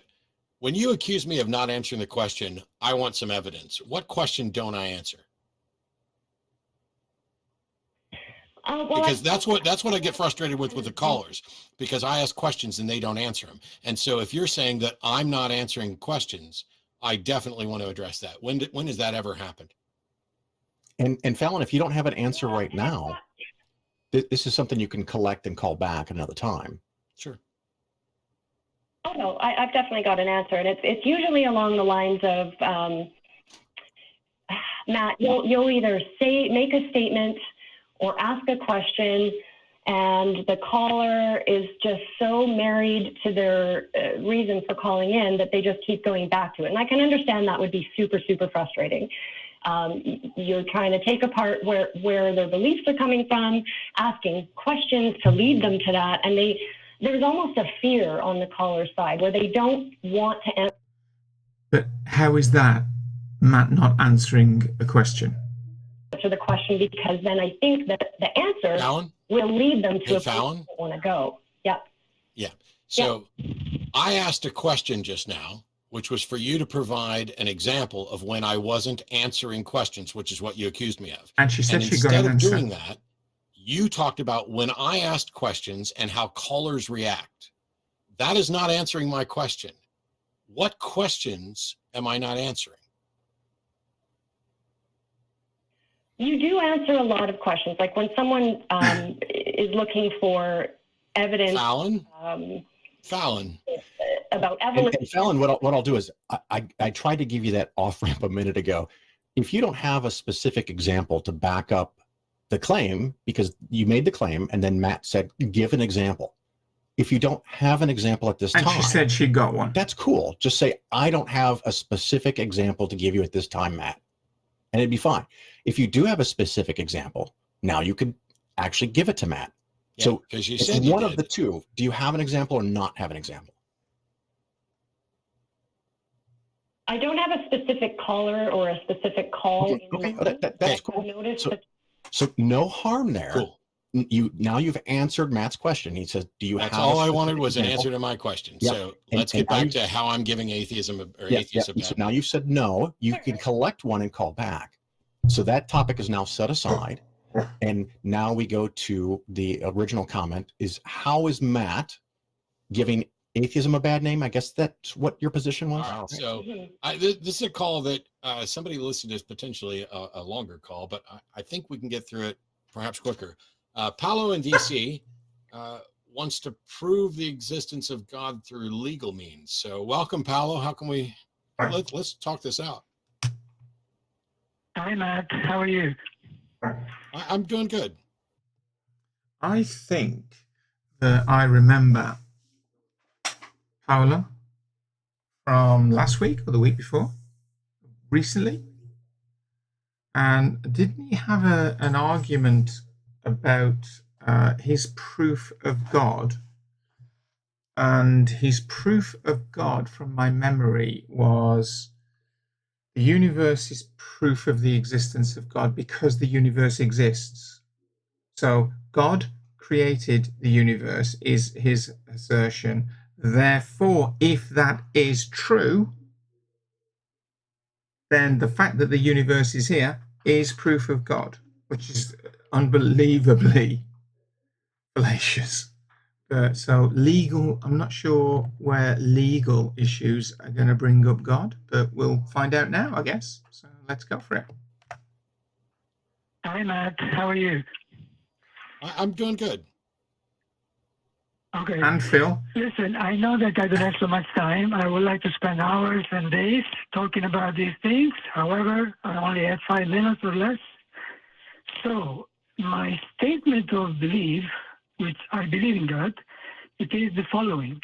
when you accuse me of not answering the question, I want some evidence. What question don't I answer? Because that's what I get frustrated with the callers, because I ask questions and they don't answer them. And so if you're saying that I'm not answering questions, I definitely want to address that. When has that ever happened? And Fallon, if you don't have an answer right now, this is something you can collect and call back another time. Sure. Oh no, I've definitely got an answer, and it's usually along the lines of Matt. You'll either make a statement or ask a question, and the caller is just so married to their reason for calling in that they just keep going back to it. And I can understand that would be super, super frustrating. You're trying to take apart where their beliefs are coming from, asking questions to lead them to that, and there's almost a fear on the caller's side where they don't want to answer. But how is that Matt not answering a question? The question, because then I think that the answer Fallon? will lead them to a place Fallon? they want to go. Yep. Yeah. So I asked a question just now, which was for you to provide an example of when I wasn't answering questions, which is what you accused me of. And she said she got instead an of answer. doing that, you talked about when I asked questions and how callers react. That is not answering my question. What questions am I not answering? You do answer a lot of questions, like when someone is looking for evidence. Fallon. About evolution. And Fallon, what I'll do is I tried to give you that off ramp a minute ago. If you don't have a specific example to back up the claim, because you made the claim and then Matt said, give an example. If you don't have an example at this time. And she said she got one. That's cool. Just say, I don't have a specific example to give you at this time, Matt. And it'd be fine. If you do have a specific example, now you could actually give it to Matt. Yeah, so because you it's said one of the two. Do you have an example or not have an example? I don't have a specific caller or a specific call. Okay. That's cool. Noticed So no harm there. Cool. you've answered Matt's question. He says, "Do you That's have?" all I wanted was an answer to my question. Yep. So And- let's and get back to how I'm giving atheism or atheists a bad So now you've said no. You can collect one and call back. So that topic is now set aside. And now we go to the original comment: is how is Matt giving atheism a bad name? I guess that's what your position was. All right, so this is a call that somebody listed as potentially a longer call, but I think we can get through it perhaps quicker. Paolo in DC wants to prove the existence of God through legal means. So welcome, Paolo. How can we, let's talk this out. Hi, Matt. How are you? I'm doing good. I think that I remember Paolo from last week or the week before, recently. And didn't he have an argument about his proof of God? And his proof of God, from my memory, was the universe is proof of the existence of God because the universe exists. So God created the universe is his assertion. Therefore, if that is true, then the fact that the universe is here is proof of God, which is unbelievably fallacious. So legal, I'm not sure where legal issues are going to bring up God, but we'll find out now, I guess. So let's go for it. Hi, Matt. How are you? I'm doing good. Okay. And Phil? Listen, I know that I don't have so much time. I would like to spend hours and days talking about these things. However, I only have 5 minutes or less. So my statement of belief, which I believe in God, it is the following.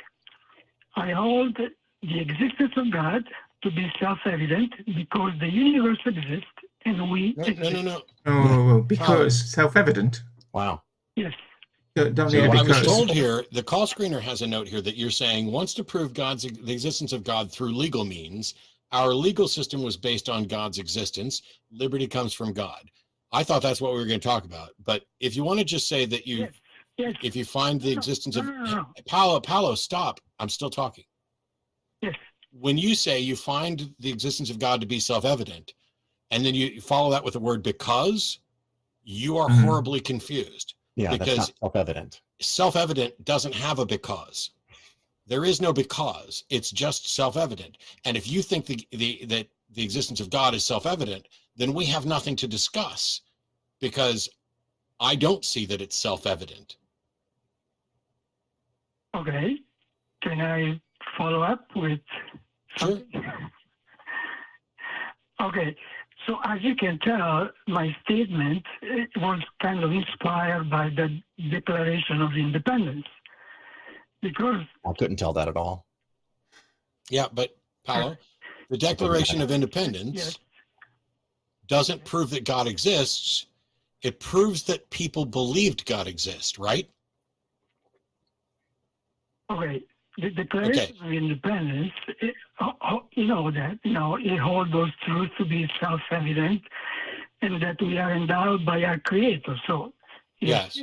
I hold the existence of God to be self-evident because the universe exists and we exist. No. Oh, because self-evident. Wow. Yes. Don't need So a I was because. told here, the call screener has a note here that you're saying wants to prove the existence of God through legal means. Our legal system was based on God's existence. Liberty comes from God. I thought that's what we were going to talk about. But if you want to just say that you, Yes. if you find the existence of No. Paolo, stop. I'm still talking. Yes. When you say you find the existence of God to be self-evident, and then you follow that with the word because, you are horribly confused. Yeah, because that's not self-evident. Self-evident doesn't have a because. There is no because. It's just self-evident. And if you think that the existence of God is self-evident, then we have nothing to discuss because I don't see that it's self-evident. Okay. Can I follow up with something? Sure. Okay. So as you can tell, my statement was kind of inspired by the Declaration of Independence. Because I couldn't tell that at all. Yeah, but Paolo, the Declaration of Independence doesn't prove that God exists. It proves that people believed God exists, right? Okay. The Declaration of Independence, it holds those truths to be self-evident and that we are endowed by our Creator. So, yes.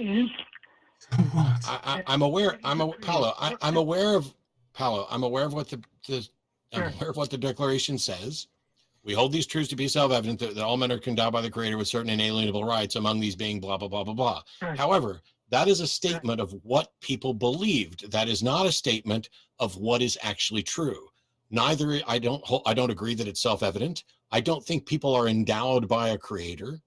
I'm aware. Paolo. I'm aware of what the Declaration says. We hold these truths to be self-evident that all men are endowed by the Creator with certain inalienable rights, among these being blah blah blah blah blah. Right. However, that is a statement of what people believed. That is not a statement of what is actually true. Neither I don't agree that it's self-evident. I don't think people are endowed by a Creator.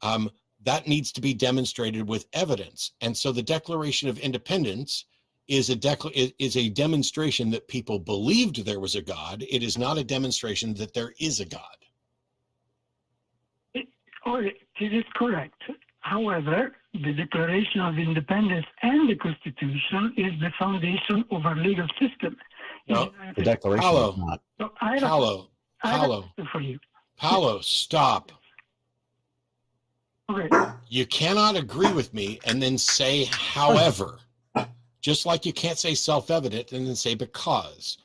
That needs to be demonstrated with evidence. And so the Declaration of Independence is a demonstration that people believed there was a God. It is not a demonstration that there is a God. This is correct. However, the Declaration of Independence and the Constitution is the foundation of our legal system. No, the Declaration is not. So Paolo, stop. Okay. You cannot agree with me and then say, however, just like you can't say self-evident and then say because.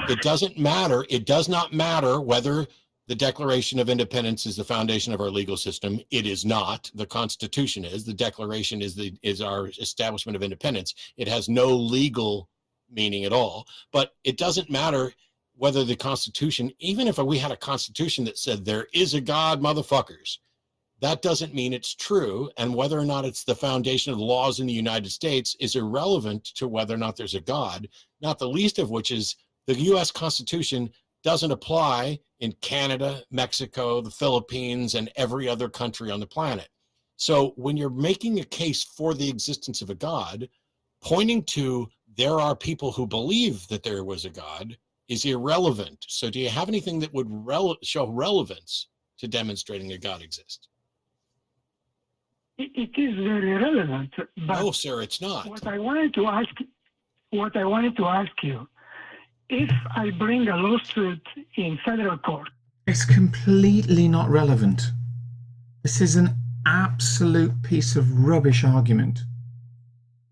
It doesn't matter. It does not matter whether the Declaration of Independence is the foundation of our legal system. It is not. The Constitution is. The Declaration is our establishment of independence. It has no legal meaning at all. But it doesn't matter whether the Constitution, even if we had a Constitution that said there is a God, motherfuckers, that doesn't mean it's true. And whether or not it's the foundation of the laws in the United States is irrelevant to whether or not there's a God, not the least of which is the U.S. Constitution doesn't apply in Canada, Mexico, the Philippines, and every other country on the planet. So when you're making a case for the existence of a God, pointing to there are people who believe that there was a God is irrelevant. So do you have anything that would show relevance to demonstrating a God exists? It is very relevant. But no, sir, it's not. What I wanted to ask you, if I bring a lawsuit in federal court, it's completely not relevant. This is an absolute piece of rubbish argument.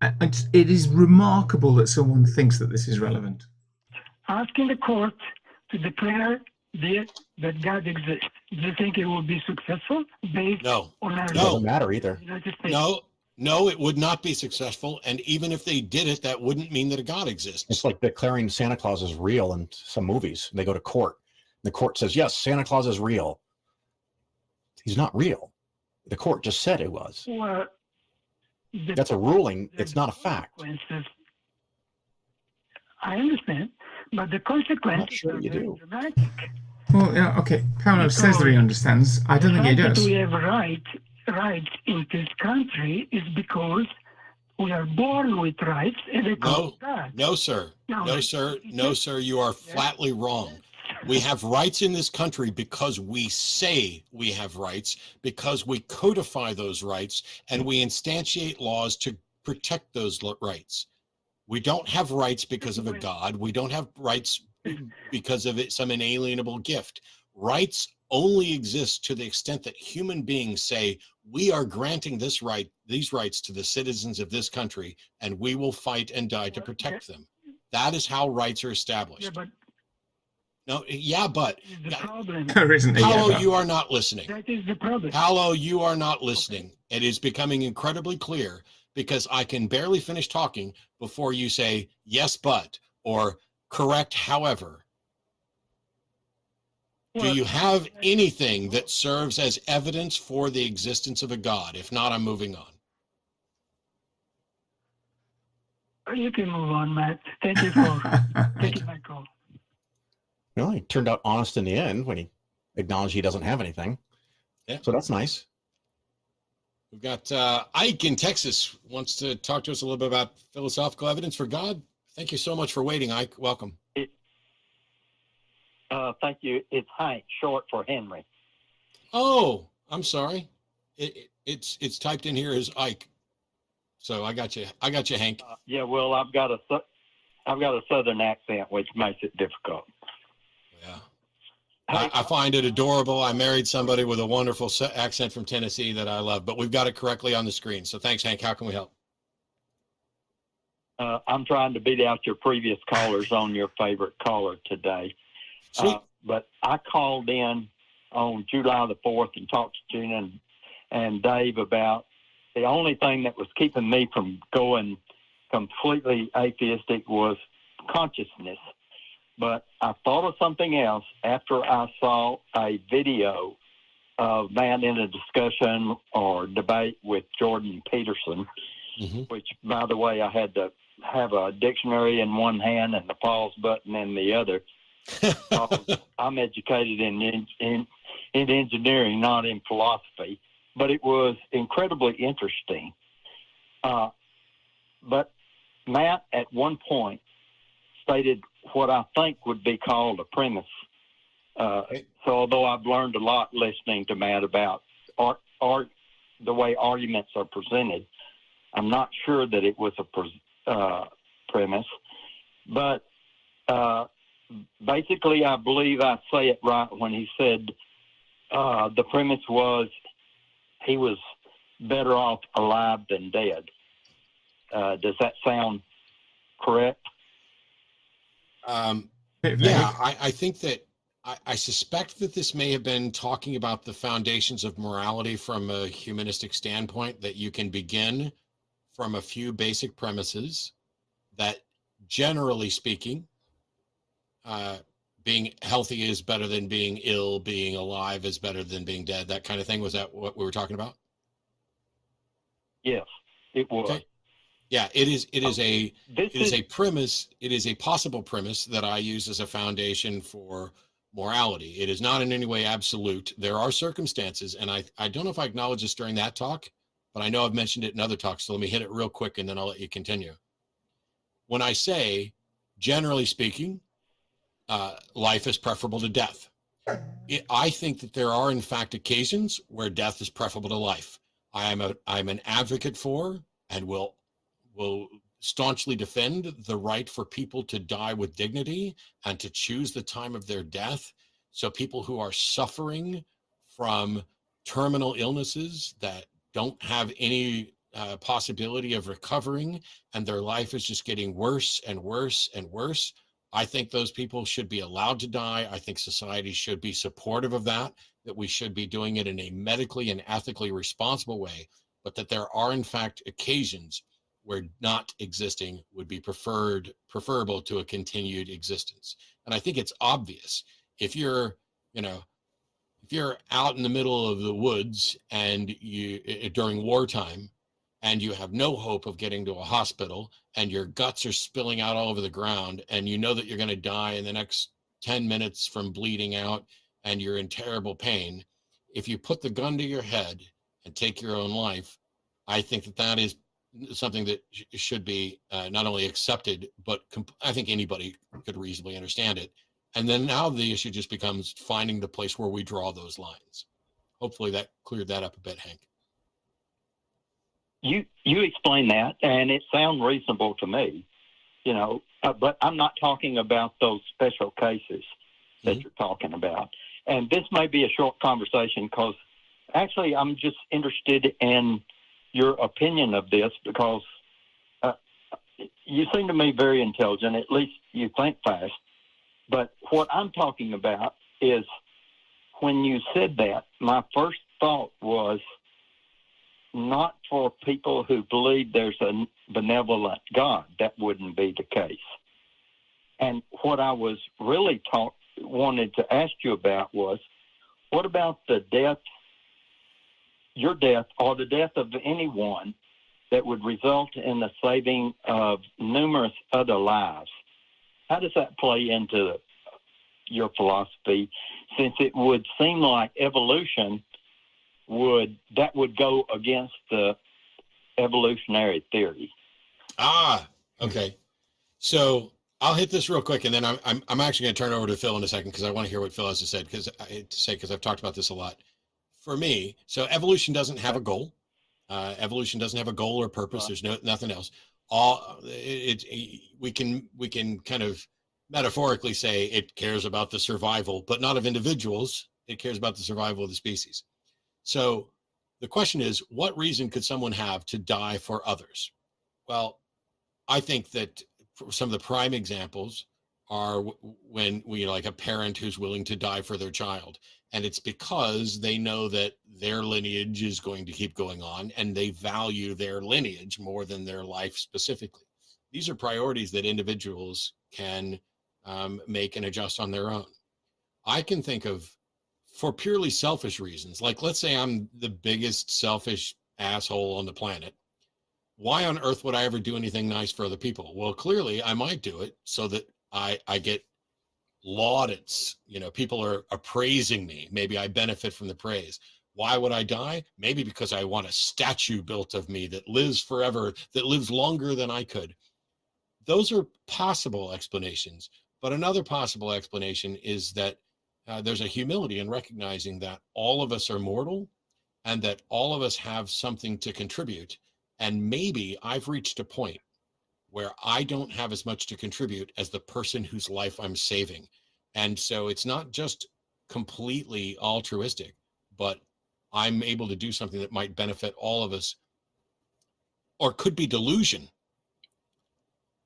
It is remarkable that someone thinks that this is relevant. Asking the court to declare that God exists, do you think it will be successful based on our It doesn't matter either. No, it would not be successful. And even if they did it, that wouldn't mean that a God exists. It's like declaring Santa Claus is real in some movies. They go to court. The court says, yes, Santa Claus is real. He's not real. The court just said it was. Well, that's a ruling. It's not a fact. I understand, but the consequences are very dramatic. Well, yeah, okay. Paolo says that he understands. I don't think he does. The fact that we have rights in this country is because we are born with rights, and they call that. No, sir. No, sir. No, sir. You are flatly wrong. We have rights in this country because we say we have rights, because we codify those rights, and we instantiate laws to protect those rights. We don't have rights because of a God. We don't have rights because of some inalienable gift. Rights only exist to the extent that human beings say, we are granting these rights to the citizens of this country, and we will fight and die to protect them. That is how rights are established. But There isn't Paolo, you are not listening. That is the problem. Paolo, you are not listening. Okay. It is becoming incredibly clear because I can barely finish talking before you say, yes, but, or correct, however. Do you have anything that serves as evidence for the existence of a God? If not, I'm moving on. You can move on, Matt. Thank you for taking my call. Well, he turned out honest in the end when he acknowledged he doesn't have anything. Yeah. So that's nice. We've got Ike in Texas wants to talk to us a little bit about philosophical evidence for God. Thank you so much for waiting, Ike. Welcome. Thank you. It's Hank, short for Henry. Oh, I'm sorry. It's typed in here as Ike. So I got you, Hank. Yeah, well, I've got a Southern accent, which makes it difficult. Yeah. I find it adorable. I married somebody with a wonderful accent from Tennessee that I love, but we've got it correctly on the screen. So thanks, Hank. How can we help? I'm trying to beat out your previous callers on your favorite caller today. Sweet. But I called in on July the 4th and talked to Gina and Dave about the only thing that was keeping me from going completely atheistic was consciousness. But I thought of something else after I saw a video of man in a discussion or debate with Jordan Peterson, which, by the way, I had to have a dictionary in one hand and the pause button in the other. I'm educated in engineering, not in philosophy, but it was incredibly interesting. But Matt, at one point, stated what I think would be called a premise. So although I've learned a lot listening to Matt about art, the way arguments are presented, I'm not sure that it was a premise. But basically, I believe I say it right when he said the premise was he was better off alive than dead. Does that sound correct? Yeah, I think that I suspect that this may have been talking about the foundations of morality from a humanistic standpoint, that you can begin from a few basic premises that, generally speaking, being healthy is better than being ill, being alive is better than being dead, that kind of thing. Was that what we were talking about? Yes, it was. Okay. Yeah, it is This a premise. It is a possible premise that I use as a foundation for morality. It is not in any way absolute. There are circumstances, and I don't know if I acknowledged this during that talk, but I know I've mentioned it in other talks. So let me hit it real quick, and then I'll let you continue. When I say, generally speaking, life is preferable to death, I think that there are, in fact, occasions where death is preferable to life. I'm an advocate for, and will staunchly defend, the right for people to die with dignity and to choose the time of their death. So people who are suffering from terminal illnesses that don't have any possibility of recovering, and their life is just getting worse and worse and worse, I think those people should be allowed to die. I think society should be supportive of that we should be doing it in a medically and ethically responsible way, but that there are, in fact, occasions where not existing would be preferable to a continued existence. And I think it's obvious. If you're out in the middle of the woods and during wartime, and you have no hope of getting to a hospital, and your guts are spilling out all over the ground, and you know that you're going to die in the next 10 minutes from bleeding out, and you're in terrible pain, if you put the gun to your head and take your own life, I think that is something that should be not only accepted, but I think anybody could reasonably understand it. And then now the issue just becomes finding the place where we draw those lines. Hopefully that cleared that up a bit, Hank. You explain that, and it sounds reasonable to me, but I'm not talking about those special cases that you're talking about. And this may be a short conversation because actually I'm just interested in your opinion of this, because you seem to me very intelligent, at least you think fast. But what I'm talking about is, when you said that, my first thought was not for people who believe there's a benevolent God. That wouldn't be the case. And what I was really wanted to ask you about was, what about the death, your death, or the death of anyone that would result in the saving of numerous other lives? How does that play into your philosophy, since it would seem like evolution would go against the evolutionary theory? Okay. So I'll hit this real quick, and then I'm actually going to turn it over to Phil in a second, because I want to hear what Phil has to say, because I've talked about this a lot. For me, so evolution doesn't have a goal. Evolution doesn't have a goal or purpose. There's nothing else. We can kind of metaphorically say it cares about the survival, but not of individuals. It cares about the survival of the species. So the question is, what reason could someone have to die for others? Well, I think that some of the prime examples are when like a parent who's willing to die for their child. And it's because they know that their lineage is going to keep going on, and they value their lineage more than their life specifically. These are priorities that individuals can make and adjust on their own. I can think of, for purely selfish reasons, like let's say I'm the biggest selfish asshole on the planet. Why on earth would I ever do anything nice for other people? Well, clearly I might do it so that I get laudits. People are appraising me. Maybe I benefit from the praise. Why would I die? Maybe because I want a statue built of me that lives forever, that lives longer than I could. Those are possible explanations. But another possible explanation is that there's a humility in recognizing that all of us are mortal, and that all of us have something to contribute. And maybe I've reached a point where I don't have as much to contribute as the person whose life I'm saving. And so it's not just completely altruistic, but I'm able to do something that might benefit all of us, or could be delusion.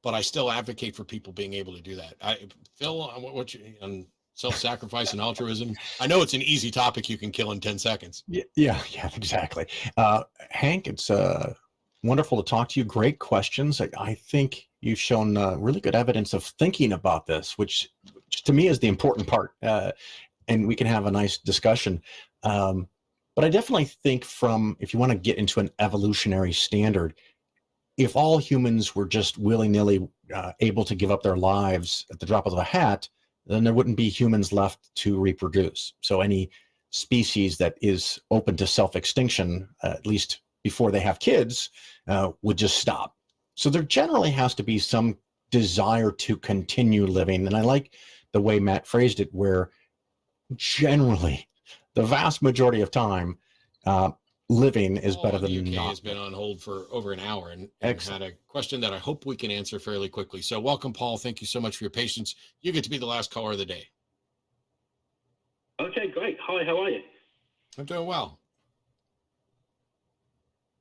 But I still advocate for people being able to do that. Phil, self-sacrifice and altruism? I know it's an easy topic you can kill in 10 seconds. Yeah, exactly. Hank, it's wonderful to talk to you. Great questions. I think you've shown really good evidence of thinking about this, which to me is the important part. And we can have a nice discussion. But I definitely think if you want to get into an evolutionary standard, if all humans were just willy-nilly able to give up their lives at the drop of a hat, then there wouldn't be humans left to reproduce. So any species that is open to self-extinction, at least before they have kids, would just stop. So there generally has to be some desire to continue living. And I like the way Matt phrased it, where generally, the vast majority of time, living is better than UK not. has been on hold for over an hour and had a question that I hope we can answer fairly quickly. So welcome, Paul. Thank you so much for your patience. You get to be the last caller of the day. Okay, great. Hi, how are you? I'm doing well.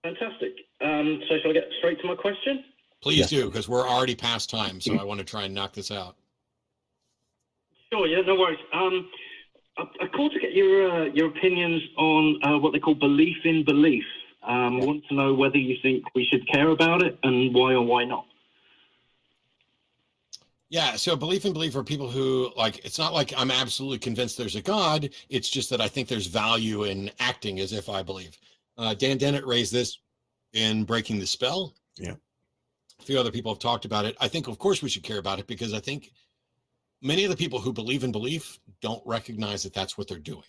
Fantastic. So shall I get straight to my question? Please do, because we're already past time, so I want to try and knock this out. Sure, yeah, no worries. I called to get your opinions on what they call belief in belief. I want to know whether you think we should care about it and why or why not. Yeah, so belief in belief are people who, like, it's not like I'm absolutely convinced there's a God. It's just that I think there's value in acting as if I believe. Dan Dennett raised this in Breaking the Spell. Yeah. A few other people have talked about it. I think, of course, we should care about it because I think many of the people who believe in belief don't recognize that that's what they're doing.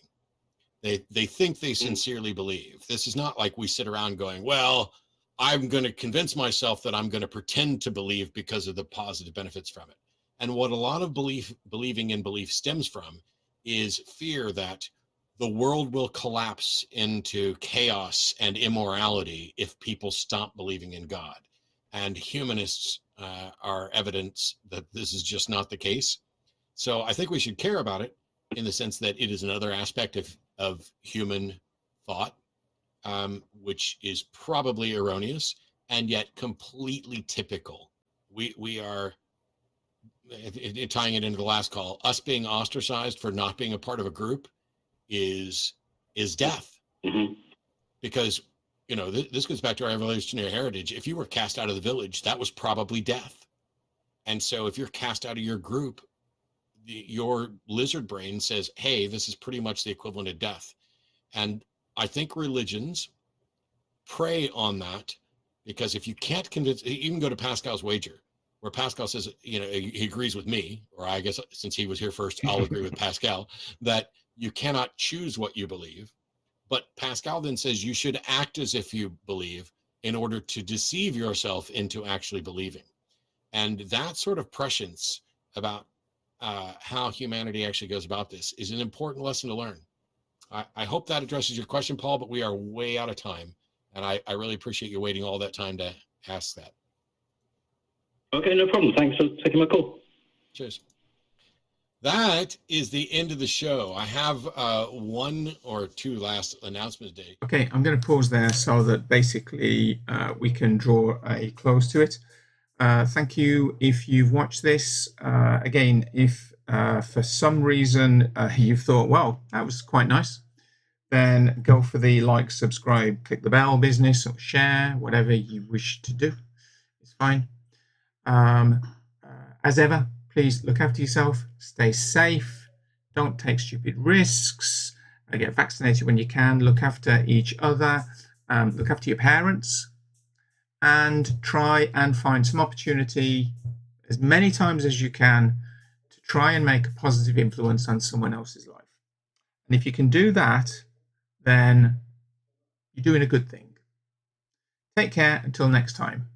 They think they sincerely believe. This is not like we sit around going, well, I'm going to convince myself that I'm going to pretend to believe because of the positive benefits from it. And what a lot of believing in belief stems from is fear that the world will collapse into chaos and immorality if people stop believing in God. And humanists are evidence that this is just not the case. So I think we should care about it in the sense that it is another aspect of human thought, which is probably erroneous and yet completely typical. We are, tying it into the last call, us being ostracized for not being a part of a group is death. Mm-hmm. Because, this goes back to our evolutionary heritage. If you were cast out of the village, that was probably death. And so if you're cast out of your group, your lizard brain says, hey, this is pretty much the equivalent of death. And I think religions prey on that, because if you can't convince, even go to Pascal's wager, where Pascal says, he agrees with me, or I guess since he was here first, I'll agree with Pascal, that you cannot choose what you believe. But Pascal then says you should act as if you believe in order to deceive yourself into actually believing. And that sort of prescience about how humanity actually goes about this is an important lesson to learn. I hope that addresses your question, Paul, but we are way out of time. And I really appreciate you waiting all that time to ask that. Okay, no problem. Thanks for taking my call. Cheers. That is the end of the show. I have one or two last announcements today. Okay, I'm going to pause there so that basically we can draw a close to it. Thank you if you've watched this. Again, if for some reason you've thought, well, that was quite nice, then go for the like, subscribe, click the bell business, or share, whatever you wish to do. It's fine. As ever, please look after yourself, stay safe, don't take stupid risks, get vaccinated when you can, look after each other, look after your parents, and try and find some opportunity as many times as you can to try and make a positive influence on someone else's life. And if you can do that, then you're doing a good thing. Take care until next time.